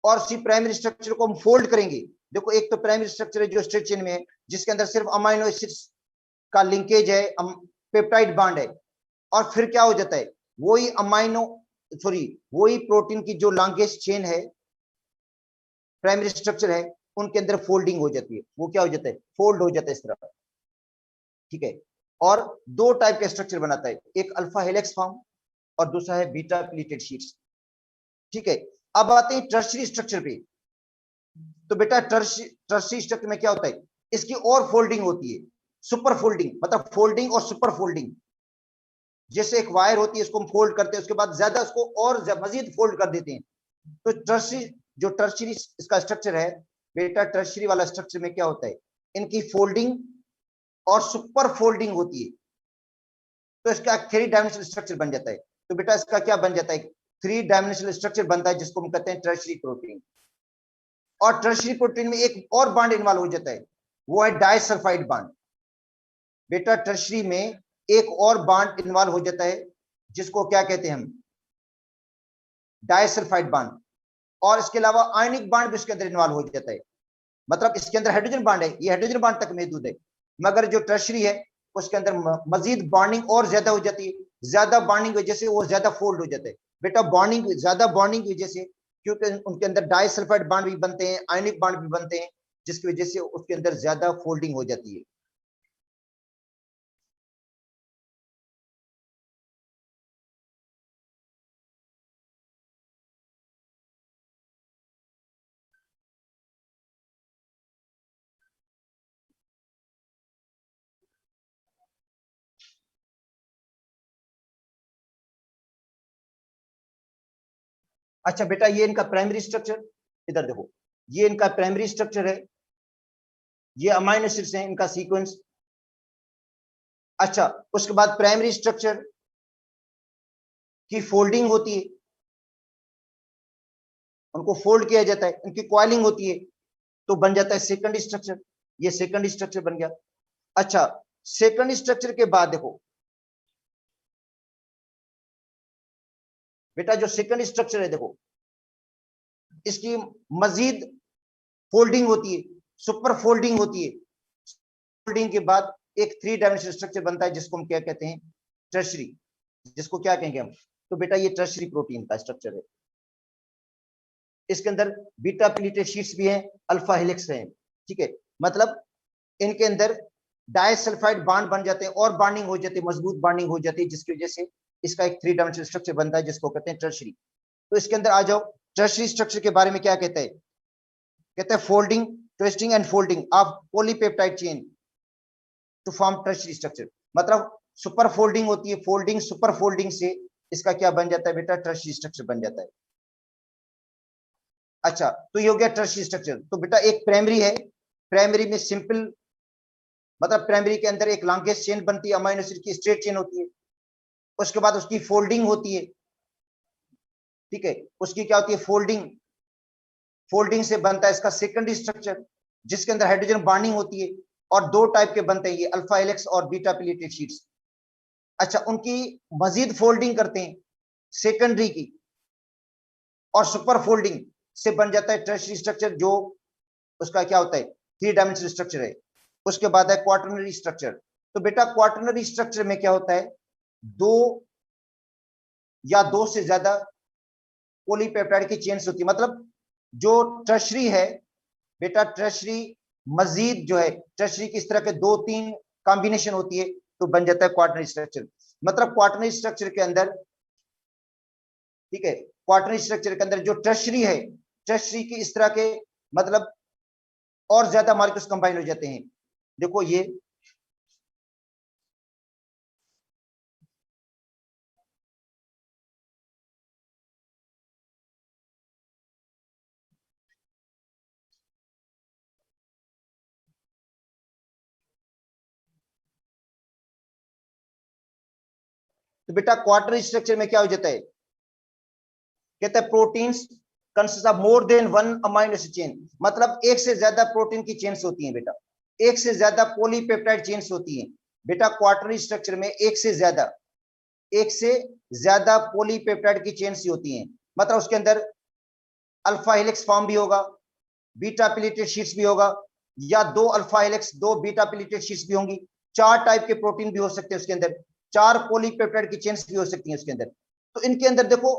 और उसी प्राइमरी स्ट्रक्चर को हम फोल्ड करेंगे। देखो एक तो प्राइमरी स्ट्रक्चर है जो स्ट्रेट चेन में है, जिसके अंदर सिर्फ अमाइनो एसिड्स का लिंकेज है, पेप्टाइड बॉन्ड है, और फिर क्या हो जाता है, वही अमाइनो सॉरी वही प्रोटीन की जो लॉन्गेस्ट चेन है, प्राइमरी स्ट्रक्चर है, उनके अंदर फोल्डिंग हो जाती है, वो क्या हो जाता है, फोल्ड हो जाता है इस तरह। ठीक है। और दो टाइप के स्ट्रक्चर बनाता है, एक अल्फा हेलिक्स फॉर्म और दूसरा है बीटा प्लीटेड शीट्स। ठीक है। अब आते हैं टर्शरी स्ट्रक्चर पे। तो बेटा टर्शरी स्ट्रक्चर में क्या होता है, इसकी और फोल्डिंग होती है, सुपर फोल्डिंग, मतलब फोल्डिंग और सुपर फोल्डिंग। जैसे एक वायर होती है, इसको हम फोल्ड करते हैं, उसके बाद ज्यादा उसको और मजीद फोल्ड कर देते हैं। तो टर्शरी, जो टर्शरी इसका स्ट्रक्चर है बेटा, टर्शरी वाला स्ट्रक्चर में क्या होता है, इनकी फोल्डिंग और सुपर फोल्डिंग होती है, तो इसका थ्री डायमेंशनल स्ट्रक्चर बन जाता है। तो बेटा इसका क्या बन जाता है, थ्री डायमेंशनल स्ट्रक्चर बनता है, जिसको हम कहते हैं टर्शरी प्रोटीन। और टर्शरी प्रोटीन में एक और बॉन्ड इन्वॉल्व हो जाता है, वो है डाइसल्फाइड बॉन्ड। बेटा टर्शरी में एक और बॉन्ड इन्वॉल्व हो जाता है, जिसको क्या कहते हैं हम, डाइसल्फाइड बॉन्ड। और इसके अलावा आयनिक बॉन्ड भी इसके अंदर इन्वॉल्व हो जाता है, मतलब इसके अंदर हाइड्रोजन बॉन्ड है, ये हाइड्रोजन बॉन्ड तक महदूद है, मगर जो टर्शरी है उसके अंदर मजीद बॉन्डिंग और ज्यादा हो जाती है। ज्यादा बॉन्डिंग की वजह से वो ज्यादा फोल्ड हो जाता है। बेटा बॉन्डिंग, ज्यादा बॉन्डिंग की वजह से, क्योंकि उनके अंदर डाइसल्फाइड बॉन्ड भी बनते हैं, आयनिक बॉन्ड भी बनते हैं, जिसकी वजह से उसके अंदर ज्यादा फोल्डिंग हो जाती है। अच्छा बेटा ये इनका प्राइमरी स्ट्रक्चर, इधर देखो, ये इनका प्राइमरी स्ट्रक्चर है, ये अमाइनो एसिड्स हैं इनका सीक्वेंस। अच्छा उसके बाद प्राइमरी स्ट्रक्चर की फोल्डिंग होती है, उनको फोल्ड किया जाता है, उनकी कॉइलिंग होती है, तो बन जाता है सेकंड स्ट्रक्चर। ये सेकंड स्ट्रक्चर बन गया। अच्छा सेकंड स्ट्रक्चर के बाद देखो बेटा, जो सेकंड स्ट्रक्चर है देखो, इसकी मजीद फोल्डिंग होती है, सुपर फोल्डिंग होती है। फोल्डिंग के बाद एक थ्री डायमेंशनल स्ट्रक्चर बनता है, जिसको हम क्या कहते हैं, टर्शरी, जिसको क्या कहेंगे हम, तो बेटा ये टर्शरी प्रोटीन का स्ट्रक्चर है। इसके अंदर बीटा प्लीटेड शीट्स भी हैं, अल्फा हेलिक्स हैं, ठीक है। मतलब इनके अंदर डाइसल्फाइड बॉन्ड बन जाते हैं और बॉन्डिंग हो जाती है, मजबूत बॉन्डिंग हो जाती है, जिसकी वजह से इसका एक 3 डायमेंशनल स्ट्रक्चर बनता है जिसको कहते हैं टर्शरी। तो इसके अंदर आ जाओ, टर्शरी स्ट्रक्चर के बारे में क्या कहता है? कहते हैं folding, twisting and folding of polypeptide chain to form tertiary structure. मतलब सुपर फोल्डिंग होती है, फोल्डिंग सुपर फोल्डिंग से इसका क्या बन जाता है बेटा? टर्शरी स्ट्रक्चर बन जाता है। अच्छा, तो ये हो गया टर्शरी स्ट्रक्चर। तो बेटा एक प्राइमरी है, प्राइमरी में सिंपल, मतलब प्राइमरी के अंदर एक लॉन्गेस्ट चेन बनती है, अमीनो एसिड की स्ट्रेट चेन होती है, उसके बाद उसकी फोल्डिंग होती है, ठीक है, उसकी क्या होती है? फोल्डिंग, फोल्डिंग से बनता है इसका सेकेंडरी स्ट्रक्चर जिसके अंदर हाइड्रोजन बॉन्डिंग होती है, और दो टाइप के बनते हैं ये, अल्फा हेलिक्स और बीटा प्लीटेड शीट्स। अच्छा, उनकी मजीद फोल्डिंग करते हैं सेकेंडरी की, और सुपर फोल्डिंग से बन जाता है टर्शरी स्ट्रक्चर, जो उसका क्या होता है? 3 डायमेंशनल स्ट्रक्चर है। उसके बाद है क्वाटरनरी स्ट्रक्चर। तो बेटा क्वाटरनरी स्ट्रक्चर में क्या होता है? दो या दो से ज्यादा पॉलीपेप्टाइड की चेन्स होती है। मतलब जो टर्शरी है बेटा, टर्शरी मजीद जो है, टर्शरी की इस तरह के 2-3 कॉम्बिनेशन होती है तो बन जाता है क्वाटरनरी स्ट्रक्चर। मतलब क्वाटरनरी स्ट्रक्चर के अंदर, ठीक है, क्वाटरनरी स्ट्रक्चर के अंदर जो टर्शरी है, टर्शरी की इस तरह के मतलब और ज्यादा मॉलिक्यूल्स कंबाइन हो जाते हैं। देखो ये तो बेटा क्वाटरनरी स्ट्रक्चर में क्या हो जाता है? कहता है proteins consist of more than one amino acid chain. मतलब एक से ज्यादा प्रोटीन की चेन्स होती हैं बेटा, एक से ज्यादा पॉलीपेप्टाइड चेन्स होती हैं बेटा क्वाटरनरी स्ट्रक्चर में। एक से ज्यादा पॉलीपेप्टाइड की चेन्स होती हैं। मतलब उसके अंदर अल्फा हेलिक्स फॉर्म भी होगा, बीटा प्लीटेड शीट्स भी होगा, या दो अल्फा हेलिक्स दो बीटा प्लीटेड शीट्स भी होंगी। 4 टाइप के प्रोटीन भी हो सकते हैं उसके अंदर, 4 पॉलीपेप्टाइड की चेन्स भी हो सकती हैं उसके अंदर। तो इनके अंदर देखो,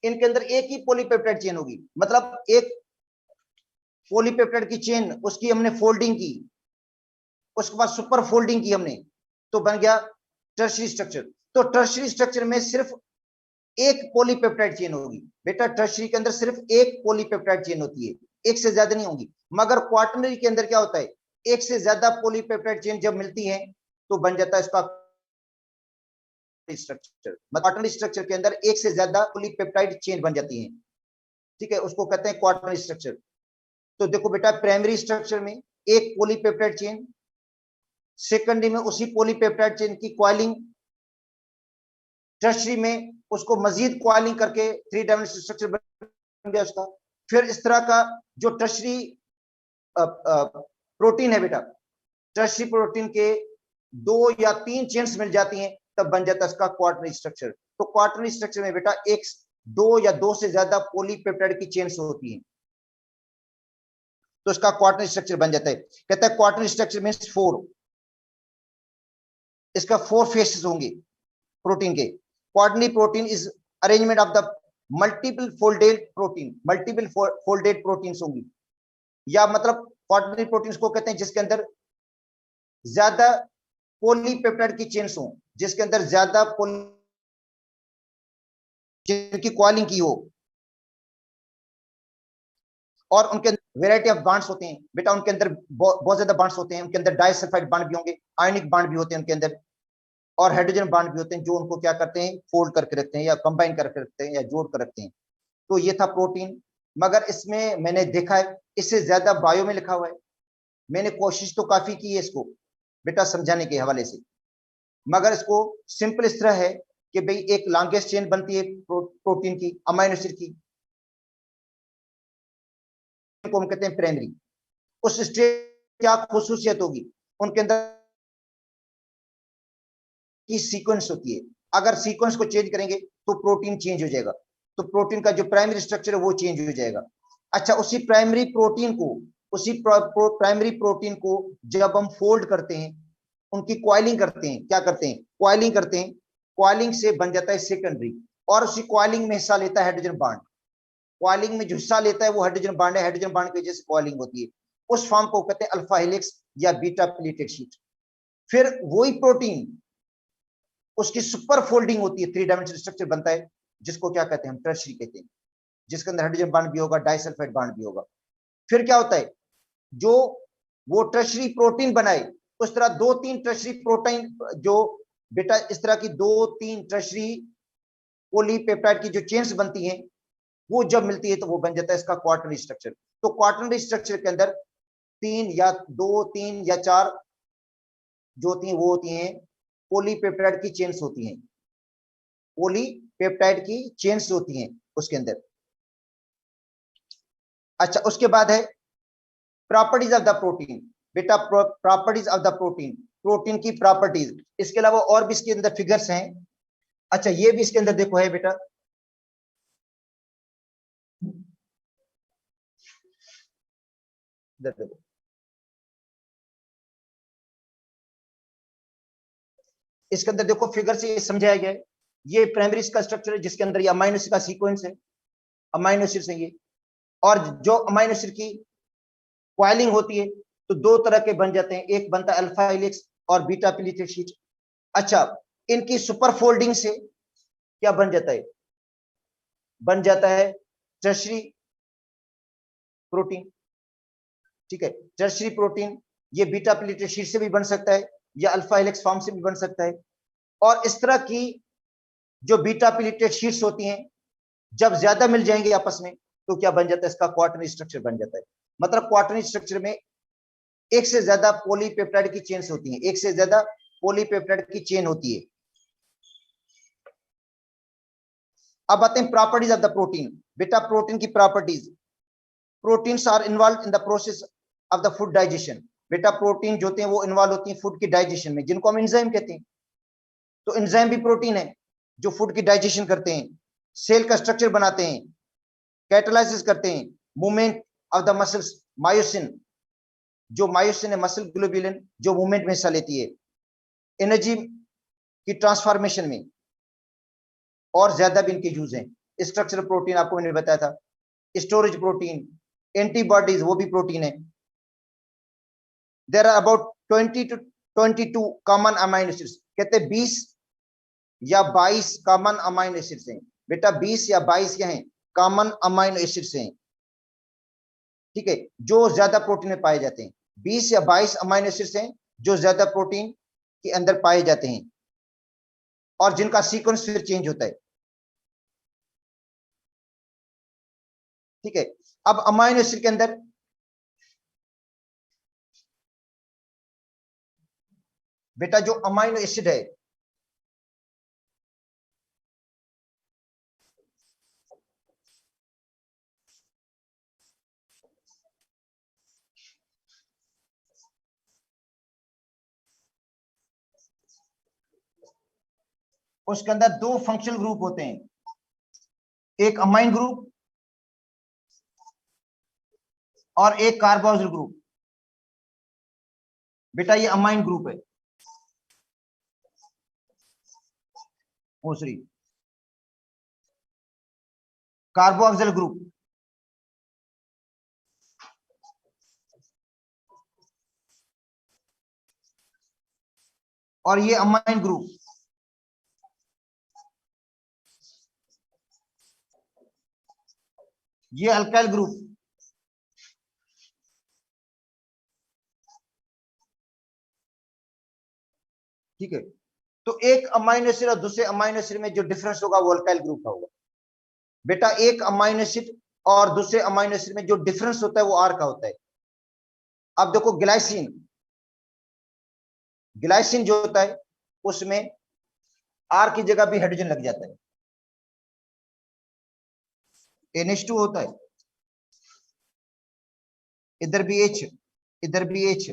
इनके अंदर एक ही पॉलीपेप्टाइड चेन होगी। मतलब एक पॉलीपेप्टाइड की चेन, उसकी हमने फोल्डिंग की, उसके बाद सुपर फोल्डिंग की हमने, तो बन गया टर्शरी स्ट्रक्चर। तो टर्शरी स्ट्रक्चर में सिर्फ एक पॉलीपेप्टाइड चेन होगी बेटा, टर्शरी के अंदर सिर्फ एक पॉलीपेप्टाइड चेन होती है, एक से ज्यादा नहीं होगी। मगर क्वाटरनरी के अंदर क्या होता है? एक से ज्यादा पॉलीपेप्टाइड चेन जब मिलती है तो बन जाता है इसका स्ट्रक्चर। क्वाटरनरी स्ट्रक्चर के अंदर एक से ज्यादा पॉलीपेप्टाइड चेन बन जाती है, ठीक है, उसको कहते हैं क्वाटरनरी स्ट्रक्चर। तो देखो बेटा, प्राइमरी स्ट्रक्चर में एक पॉलीपेप्टाइड चेन, सेकेंडरी में उसी पॉलीपेप्टाइड चेन की कॉइलिंग, टर्शरी में उसको मजीद कॉइलिंग करके 3 डायमेंशनल स्ट्रक्चर बन गया उसका। फिर इस तरह का जो टर्शरी प्रोटीन है बेटा, टर्शरी प्रोटीन के 2 या 3 चेन्स मिल जाती हैं तब बन जाता है इसका क्वाटरनरी स्ट्रक्चर। तो क्वाटरनरी स्ट्रक्चर में बेटा एक, दो या दो से ज्यादा पॉलीपेप्टाइड की चेन्स होती हैं तो इसका क्वाटरनरी स्ट्रक्चर बन जाता है। कहता है क्वाटरनरी स्ट्रक्चर मींस 4, इसका 4 फेसेस होंगे प्रोटीन के। Quaternary protein is arrangement of the multiple folded protein, multiple folded proteins होंगी, या मतलब क्वाटरनरी प्रोटीन्स को कहते हैं जिसके अंदर ज्यादा पॉलीपेप्टाइड की चेन्स हो, जिसके अंदर ज्यादा जिनकी कॉइलिंग की हो, और उनके अंदर वेराइटी ऑफ बॉन्ड्स होते हैं बेटा, उनके अंदर बहुत ज्यादा बॉन्ड्स होते हैं, उनके अंदर डाइसल्फाइड बॉन्ड भी होंगे, आयनिक बॉन्ड भी होते हैं उनके अंदर, और हाइड्रोजन बॉन्ड भी होते हैं जो उनको क्या करते हैं? फोल्ड करके रखते हैं या कंबाइन करके रखते हैं या जोड़ कर रखते हैं। तो ये था प्रोटीन। मगर इसमें मैंने देखा है इससे ज्यादा बायो में लिखा हुआ है। मैंने कोशिश तो काफी की है इसको बेटा समझाने के हवाले से, मगर इसको सिंपल इस तरह है कि भाई एक लॉन्गेस्ट चेन बनती है प्रोटीन की, अमीनो एसिड की, को हम कहते हैं प्राइमरी। उस स्टेज क्या खुसूसियत होगी? उनके अंदर की सीक्वेंस होती है, अगर सीक्वेंस को चेंज करेंगे तो प्रोटीन चेंज हो जाएगा, तो प्रोटीन का जो प्राइमरी स्ट्रक्चर है वो चेंज हो जाएगा। अच्छा, उसी प्राइमरी प्रोटीन को, उसी प्राइमरी प्रोटीन को जब हम फोल्ड करते हैं, उनकी कॉइलिंग करते हैं, क्या करते हैं? कॉइलिंग करते हैं, कॉइलिंग से बन जाता है सेकेंडरी, और उसी कॉइलिंग में हिस्सा लेता है हाइड्रोजन बॉन्ड। कॉइलिंग में जो हिस्सा लेता है वो हाइड्रोजन बांड है, हाइड्रोजन बांड की वजह से कॉइलिंग होती है, उस फॉर्म को कहते हैं अल्फा हेलिक्स या बीटा प्लेटेड शीट। फिर वही प्रोटीन उसकी सुपर फोल्डिंग होती है, 3 डायमेंशनल स्ट्रक्चर बनता है, जिसको क्या कहते हैं हम टर्शियरी कहते हैं, जिसके अंदर हाइड्रोजन बांड भी होगा, डाइसल्फाइड बांड भी होगा। फिर क्या होता है, जो वो टर्शियरी प्रोटीन बनाए, उस तरह 2-3 टर्शियरी प्रोटीन, जो बेटा इस तरह की 2-3 टर्शियरी पॉलीपेप्टाइड की जो चेन्स बनती हैं, वो जब मिलती है तो वो बन जाता है इसका क्वार्टरनरी स्ट्रक्चर। तो क्वार्टरनरी स्ट्रक्चर के अंदर 3 या 2, 3 या 4 जो होती हैं वो होती हैं पॉलीपेप्टाइड की चेन्स होती हैं, पॉलीपेप्टाइड की चेन्स होती हैं उसके अंदर। अच्छा, उसके बाद है प्रॉपर्टीज ऑफ द प्रोटीन। बेटा properties of the protein, protein की प्रॉपर्टीज, इसके अलावा और भी इसके अंदर फिगर्स हैं। अच्छा, ये भी इसके अंदर देखो है बेटा, इधर देखो, इसके अंदर देखो फिगर से ये समझाया गया है। ये प्राइमरी का स्ट्रक्चर है जिसके अंदर ये अमाइनो एसिड का सीक्वेंस है, अमाइनो एसिड है ये, और जो अमाइनो एसिड की कॉइलिंग होती है तो 2 तरह के बन जाते हैं, एक बनता है अल्फा हेलिक्स और बीटा प्लेटेड शीट। अच्छा, इनकी सुपर फोल्डिंग से क्या बन जाता है, बन जाता है टर्शियरी प्रोटीन। ठीक है, टर्शियरी प्रोटीन ये बीटा प्लेटेड शीट से भी बन सकता है या अल्फा हेलिक्स फॉर्म से भी बन सकता है। और इस तरह की जो बीटा प्लेटेड शीट्स होती हैं, जब ज्यादा मिल जाएंगे आपस में तो क्या बन जाता है, इसका क्वार्टरनरी स्ट्रक्चर बन जाता है। मतलब क्वार्टरनरी स्ट्रक्चर में एक से ज्यादा पॉलीपेप्टाइड की चेन्स होती हैं, एक से ज्यादा पॉलीपेप्टाइड की चेन होती है। अब आते हैं प्रॉपर्टीज ऑफ द प्रोटीन। बेटा प्रोटीन की properties, proteins are involve in the process of the food digestion. बेटा प्रोटीन जो होते हैं वो इन्वॉल्व होती हैं फूड की डाइजेशन में, जिनको हम एंजाइम कहते हैं। तो एंजाइम भी प्रोटीन है जो फूड की डाइजेशन करते हैं, सेल का स्ट्रक्चर बनाते हैं, कैटालाइसिस करते हैं, movement of the muscles, myosin, जो मायोसिन है मसल ग्लोब्यूलिन जो मूवमेंट में हिस्सा लेती है, एनर्जी की ट्रांसफॉर्मेशन में, और ज्यादा भी इनके यूज हैं। स्ट्रक्चरल प्रोटीन आपको मैंने बताया था, स्टोरेज प्रोटीन, एंटीबॉडीज वो भी प्रोटीन है। There are about 20 to 22 common amino acids, कहते हैं 20 या 22 कॉमन अमाइनो एसिड्स हैं। बेटा 20 या 22 क्या हैं, कॉमन अमाइनो एसिड्स हैं। ठीक है, जो ज्यादा प्रोटीन में पाए जाते हैं, 20 या 22 अमाइनो एसिड्स हैं जो ज्यादा प्रोटीन के अंदर पाए जाते हैं और जिनका सीक्वेंस फिर चेंज होता है। ठीक है, अब अमाइनो एसिड के अंदर बेटा जो अमाइनो एसिड है, उसके अंदर 2 फंक्शनल ग्रुप होते हैं, एक अमाइन ग्रुप और एक कार्बोक्सिल ग्रुप। बेटा ये अमाइन ग्रुप है, दूसरी कार्बोक्सिल ग्रुप, और ये अमाइन ग्रुप। ये अल्काइल ग्रुप। ठीक है, तो एक अमाइनो एसिड और दूसरे अमाइनो एसिड में जो डिफरेंस होगा वो अल्काइल ग्रुप का होगा। बेटा एक अमाइनो एसिड और दूसरे अमाइनो एसिड में जो डिफरेंस होता है वो आर का होता है। अब देखो ग्लाइसिन, ग्लाइसिन जो होता है उसमें आर की जगह भी हाइड्रोजन लग जाता है, NH2 होता है, इधर भी H, इधर भी H।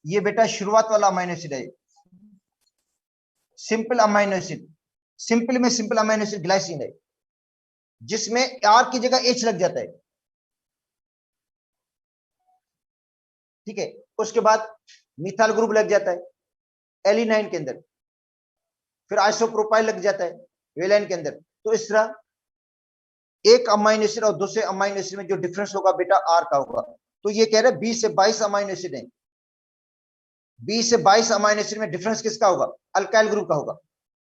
ये बेटा शुरुआत वाला अमाइनो एसिड है, सिंपल अमाइनो एसिड। सिंपल में सिंपल अमाइनो एसिड ग्लाइसिन है जिसमें आर की जगह H लग जाता है। ठीक है, उसके बाद मिथाइल ग्रुप लग जाता है एलिनाइन के अंदर, फिर आइसोप्रोपाइल लग जाता है वेलाइन के अंदर। तो इस तरह एक अमाइनो एसिड और दूसरे अमाइनो एसिड में जो डिफरेंस होगा बेटा आर का होगा। तो ये कह रहे हैं 20 से 22 अमाइनो एसिड है, 20 से 22 अमाइनो एसिड में डिफरेंस किसका होगा? अल्काइल ग्रुप का होगा।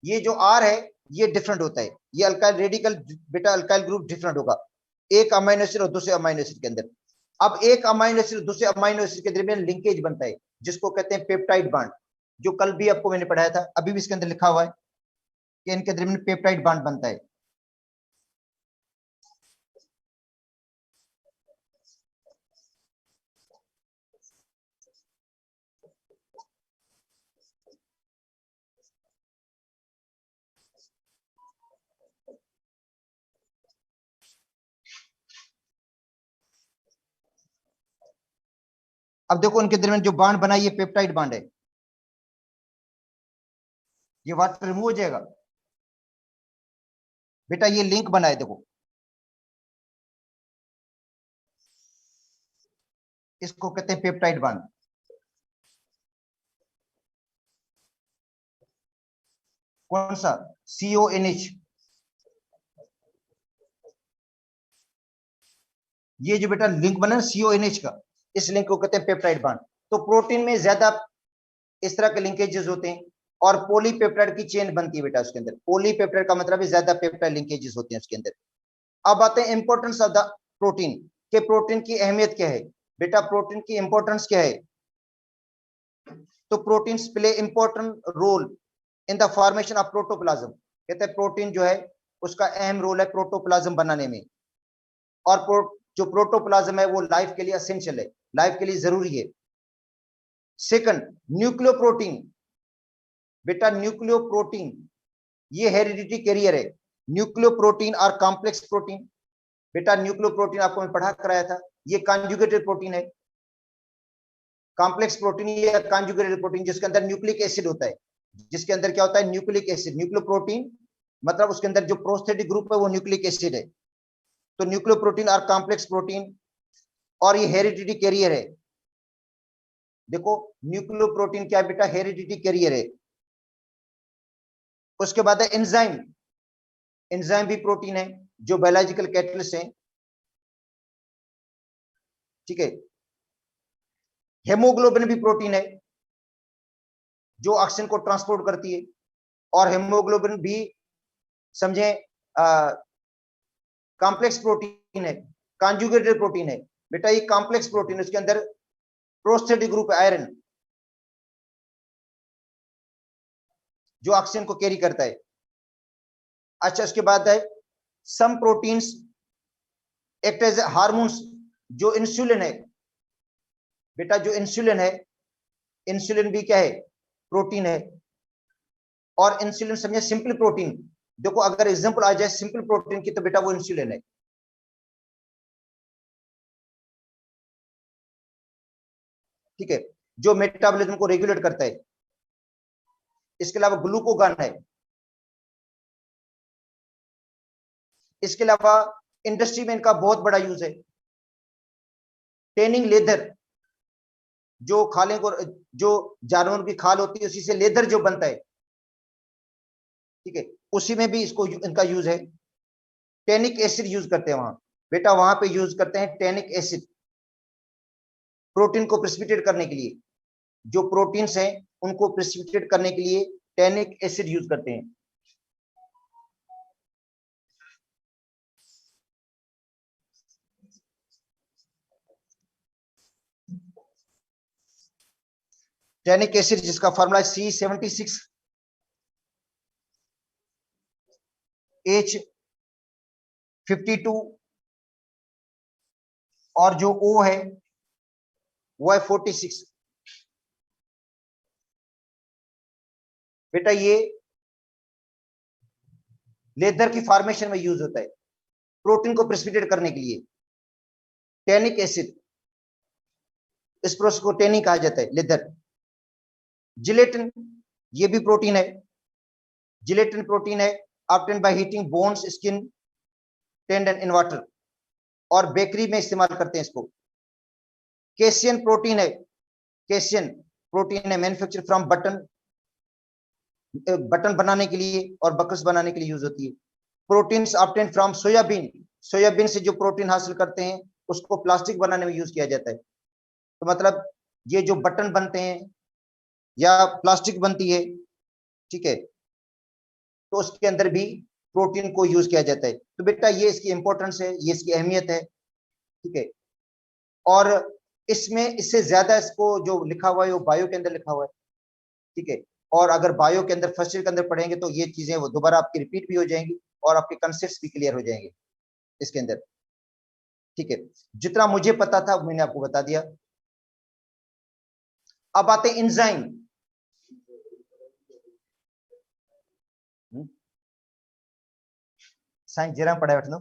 ये जो आर है ये डिफरेंट होता है, ये अल्काइल रेडिकल बेटा अल्काइल ग्रुप डिफरेंट होगा एक अमाइनो एसिड और दूसरे अमाइनो एसिड के अंदर। अब एक अमाइनो एसिड दूसरे अमाइनो एसिड के दरमियान लिंकेज बनता है जिसको कहते हैं पेप्टाइड बॉन्ड, जो कल भी आपको मैंने पढ़ाया था, अभी भी इसके अंदर लिखा हुआ है कि इनके दरमियान पेप्टाइड बॉन्ड बनता है। अब देखो उनके दरमियान जो बॉन्ड बना ये पेप्टाइड बॉन्ड है, ये वाटर रिमूव हो जाएगा बेटा, ये लिंक बना है देखो, इसको कहते हैं पेप्टाइड बॉन्ड। कौन सा? CONH, ये जो बेटा लिंक बना CONH का, इस लिंक को कहते हैं पेप्टाइड बॉन्ड। तो प्रोटीन में ज्यादा इस तरह के लिंकेजेस होते हैं और पॉलीपेप्टाइड की चेन बनती है बेटा उसके अंदर। पॉलीपेप्टाइड का मतलब है ज्यादा पेप्टाइड लिंकेजेस होते हैं उसके अंदर। अब आते हैं इंपॉर्टेंस ऑफ द प्रोटीन, के प्रोटीन की अहमियत क्या है बेटा, प्रोटीन की इंपॉर्टेंस क्या है? तो protein play important role in the formation of protoplasm, कहते हैं प्रोटीन जो है उसका अहम रोल है प्रोटोप्लाज्म बनाने में, और जो प्रोटोप्लाज्म है वो लाइफ के लिए एसेंशियल है, लाइफ के लिए जरूरी है। सेकंड, न्यूक्लियोप्रोटीन, बेटा न्यूक्लियोप्रोटीन ये हेरिडिटी कैरियर है। न्यूक्लियोप्रोटीन और कॉम्प्लेक्स प्रोटीन, बेटा न्यूक्लियोप्रोटीन आपको मैं पढ़ा कराया था, ये कॉन्जुगेटेड प्रोटीन है। कॉम्प्लेक्स प्रोटीन या कॉन्जुगेटेड प्रोटीन जिसके अंदर न्यूक्लिक एसिड होता है, जिसके अंदर क्या होता है? Nucleic acid. न्यूक्लियोप्रोटीन मतलब उसके अंदर जो प्रोस्थेटिक ग्रुप है वो न्यूक्लिक एसिड है। तो न्यूक्लियोप्रोटीन और कॉम्प्लेक्स प्रोटीन, और ये हेरिडिटी कैरियर है। देखो न्यूक्लियोप्रोटीन क्या है बेटा? हेरिडिटी कैरियर है। उसके बाद है एंजाइम, एंजाइम भी प्रोटीन है जो बायोलॉजिकल कैटलिस्ट है, ठीक है। हेमोग्लोबिन भी प्रोटीन है जो ऑक्सीजन को ट्रांसपोर्ट करती है, और हेमोग्लोबिन भी समझे कॉम्प्लेक्स प्रोटीन है, कॉन्जुगेटेड प्रोटीन है बेटा, ये कॉम्प्लेक्स प्रोटीन, इसके अंदर प्रोस्थेटिक ग्रुप आयरन जो ऑक्सीजन को कैरी करता है। अच्छा उसके बाद है some proteins act as hormones, जो इंसुलिन है बेटा, जो इंसुलिन है, इंसुलिन भी क्या है? प्रोटीन है। और इंसुलिन समझे सिंपल प्रोटीन, देखो अगर एग्जांपल आ जाए सिंपल प्रोटीन की तो बेटा वो इंसुलिन है, ठीक है, जो मेटाबॉलिज्म को रेगुलेट करता है। इसके अलावा ग्लूकोगन है। इसके अलावा इंडस्ट्री में इनका बहुत बड़ा यूज है। टेनिंग लेदर, जो खाले को, जो जानवरों की खाल होती है उसी से लेदर जो बनता है, ठीक है, उसी में भी इसको इनका यूज है। टेनिक एसिड यूज करते हैं वहां बेटा, वहां पे यूज करते हैं टेनिक एसिड प्रोटीन को प्रेसिपिटेट करने के लिए। जो प्रोटीन्स हैं उनको प्रेसिपिटेट करने के लिए टेनिक एसिड यूज करते हैं। टेनिक एसिड जिसका फॉर्मूला C76H52 और जो O है वो है 46 बेटा, ये लेदर की फॉर्मेशन में यूज होता है प्रोटीन को प्रेसिपिटेट करने के लिए। टेनिक एसिड, इस प्रोसेस को टेनिक कहा जाता है, लेदर। जिलेटिन, ये भी प्रोटीन है, जिलेटिन प्रोटीन है, obtained by heating bones, skin, tendon in water, और बेकरी में इस्तेमाल करते हैं इसको। कैसियन प्रोटीन है, कैसियन प्रोटीन है, मैन्युफैक्चर फ्रॉम बटन, बटन बनाने के लिए और बकल्स बनाने के लिए यूज होती है। Proteins obtain from soybean, soybean से जो प्रोटीन हासिल करते हैं उसको प्लास्टिक बनाने में यूज किया जाता है। तो मतलब ये जो बटन बनते हैं या प्लास्टिक बनती है, ठीक है, तो उसके अंदर भी प्रोटीन को यूज किया जाता है। तो बेटा ये इसकी इंपॉर्टेंस है, ये इसकी अहमियत है, ठीक है। और इसमें इससे ज्यादा इसको जो लिखा हुआ है वो बायो के अंदर लिखा हुआ है, ठीक है। और अगर बायो के अंदर फर्स्ट ईयर के अंदर पढ़ेंगे तो ये चीजें वो दोबारा आपकी रिपीट भी हो जाएंगी और आपके कंसेप्ट भी क्लियर हो जाएंगे इसके अंदर, ठीक है। जितना मुझे पता था मैंने आपको बता दिया। अब आते हैं एंजाइम। साइंस जरा पढ़ा बैठ लो।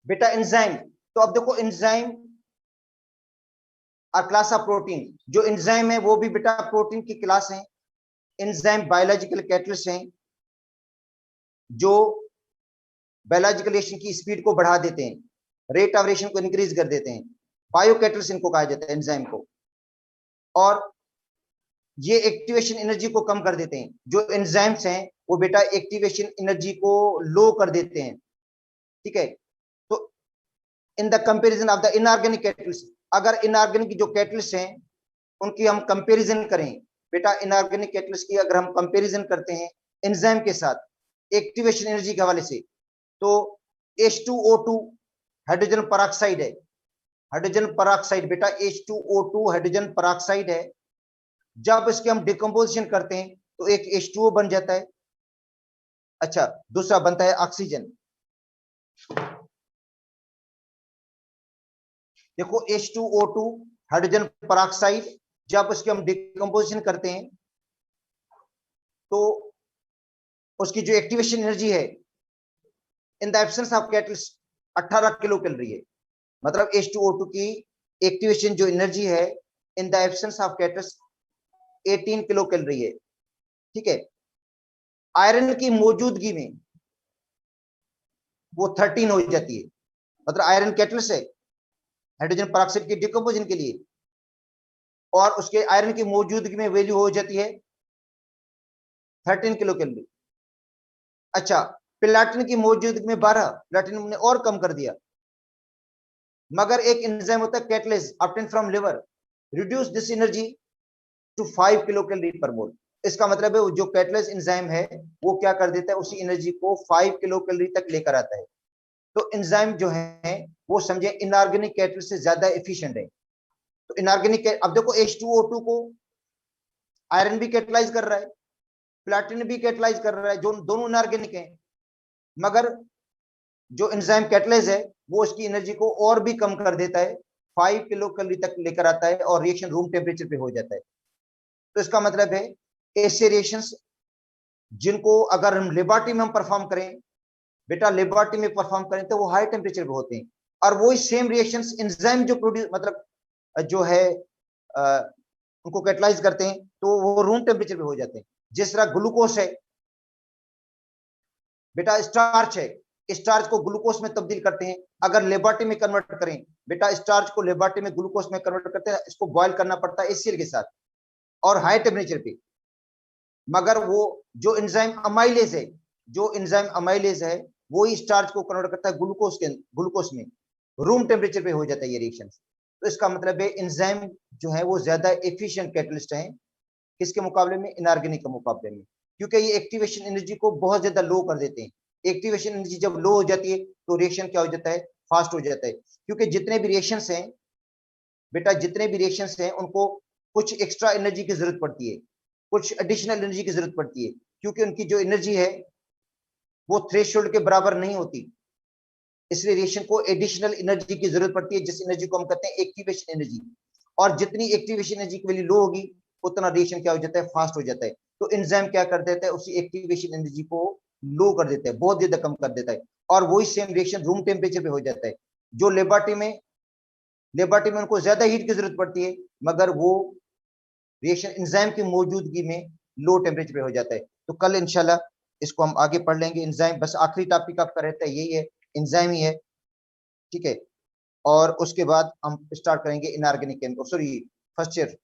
बेटा एंजाइम, तो अब देखो एंजाइम और क्लास ऑफ प्रोटीन। जो एंजाइम है वो भी बेटा प्रोटीन की क्लास है। एंजाइम बायोलॉजिकल कैटलिस्ट हैं जो बायोलॉजिकल रिएक्शन की स्पीड को बढ़ा देते हैं, रेट ऑफ रिएक्शन को इंक्रीज कर देते हैं। बायो कैटलिस्ट इनको कहा जाता है एंजाइम को। और ये एक्टिवेशन एनर्जी को कम कर देते हैं। जो एंजाइम्स हैं वो बेटा एक्टिवेशन एनर्जी को लो कर देते हैं, ठीक है। तो in the comparison of the inorganic catalyst, अगर इनऑर्गेनिक जो कैटलिस्ट हैं उनकी हम कंपैरिजन करें बेटा, इनऑर्गेनिक कैटलिस्ट की अगर हम कंपैरिजन करते हैं एंजाइम के साथ एक्टिवेशन एनर्जी के हवाले से, तो H2O2 हाइड्रोजन पेरोक्साइड है, हाइड्रोजन पेरोक्साइड बेटा H2O2 हाइड्रोजन पेरोक्साइड है। जब इसके हम डिकम्पोजिशन करते हैं तो एक H2O बन जाता है। अच्छा, दूसरा बनता है ऑक्सीजन। देखो H2O2 हाइड्रोजन पेरोक्साइड, जब उसके हम डिकम्पोजिशन करते हैं तो उसकी जो एक्टिवेशन एनर्जी है in the absence of catalyst 18 kilo calorie है। मतलब H2O2 की एक्टिवेशन जो एनर्जी है in the absence of catalyst 18 kilo calorie है, ठीक है। आयरन की मौजूदगी में वो 13 हो जाती है। मतलब आयरन कैटलिस्ट है हाइड्रोजन पेरोक्साइड की डिकम्पोजिशन के लिए, और उसके आयरन की मौजूदगी में वैल्यू हो जाती है 13 किलो कैलोरी। अच्छा, प्लेटिनम की मौजूदगी में 12, प्लेटिनम ने और कम कर दिया। मगर एक एंजाइम होता है catalyst obtain from liver, reduce this energy to 5 kilo calorie per mole. इसका मतलब है जो कैटलिस्ट एंजाइम है वो क्या कर देता है, उसी एनर्जी को 5 किलो कैलोरी तक लेकर आता है। तो एंजाइम जो है वो समझे इनऑर्गेनिक कैटलिस्ट से ज्यादा एफिशिएंट है। तो इनऑर्गेनिक, अब देखो H2O2 को आयरन भी कैटलाइज कर रहा है, प्लेटिनम भी कैटलाइज कर रहा है, जो दोनों इनऑर्गेनिक हैं। मगर जो एंजाइम कैटलाइज है वो उसकी एनर्जी को और भी कम कर देता है, 5 किलो कैलोरी तक लेकर आता है और रिएक्शन रूम टेम्परेचर पे हो जाता है। तो इसका मतलब है ऐसे रिएक्शंस जिनको अगर हम लेबोरेटरी में हम परफॉर्म करें बेटा, लेबोरेटरी में परफॉर्म करें तो वो हाई टेम्परेचर पे होते हैं। और वही सेम रिएक्शंस एंजाइम जो प्रोड्यूस मतलब जो है उनको कैटलाइज करते हैं तो वो रूम टेम्परेचर पे हो जाते हैं। जिस तरह ग्लूकोज है बेटा, स्टार्च है, स्टार्च को ग्लूकोज में तब्दील करते हैं। अगर लेबोरेटरी में कन्वर्ट करें बेटा, स्टार्च को लेबोरेटरी में ग्लूकोज में कन्वर्ट करते हैं, इसको बॉयल करना पड़ता है HCl के साथ और हाई टेम्परेचर पे। मगर वो जो एंजाइम अमाइलेज है, जो एंजाइम अमाइलेज है वो ही स्टार्च को कन्वर्ट करता है ग्लूकोज में, रूम टेम्परेचर पे हो जाता है ये रिएक्शन। तो इसका मतलब है एंजाइम जो है वो ज्यादा एफिशिएंट कैटलिस्ट है किसके मुकाबले में, इनऑर्गेनिक के मुकाबले में, क्योंकि ये एक्टिवेशन एनर्जी को बहुत ज्यादा लो कर देते हैं। एक्टिवेशन एनर्जी जब लो हो जाती है तो रिएक्शन क्या हो जाता है, फास्ट हो जाता है। क्योंकि जितने भी रिएक्शंस हैं बेटा, जितने भी रिएक्शंस हैं उनको कुछ एक्स्ट्रा एनर्जी की जरूरत पड़ती है, कुछ एडिशनल एनर्जी की जरूरत पड़ती है, क्योंकि उनकी जो एनर्जी है वो थ्रेशोल्ड के बराबर नहीं होती। इसलिए रिएक्शन को एडिशनल एनर्जी की जरूरत पड़ती है, जिस एनर्जी को हम कहते हैं एक्टिवेशन एनर्जी। और जितनी एक्टिवेशन एनर्जी की वैल्यू लो होगी उतना रिएक्शन क्या हो जाता है, फास्ट हो जाता है। तो एंजाइम क्या कर देता है, उसी एक्टिवेशन एनर्जी को लो कर देता है, बहुत ज्यादा कम कर देता है, और वही सेम रिएक्शन रूम टेम्परेचर पे हो जाता है। जो लेबोरेटरी में उनको ज्यादा हीट की जरूरत पड़ती है, मगर वो रिएक्शन एंजाइम की मौजूदगी में लो टेम्परेचर पे हो जाता है। तो कल इंशाल्लाह इसको हम आगे पढ़ लेंगे। एंजाइम बस आखिरी टॉपिक आपका रहता है, यही है, एंजाइम ही है, ठीक है। और उसके बाद हम स्टार्ट करेंगे inorganic chemical, sorry first year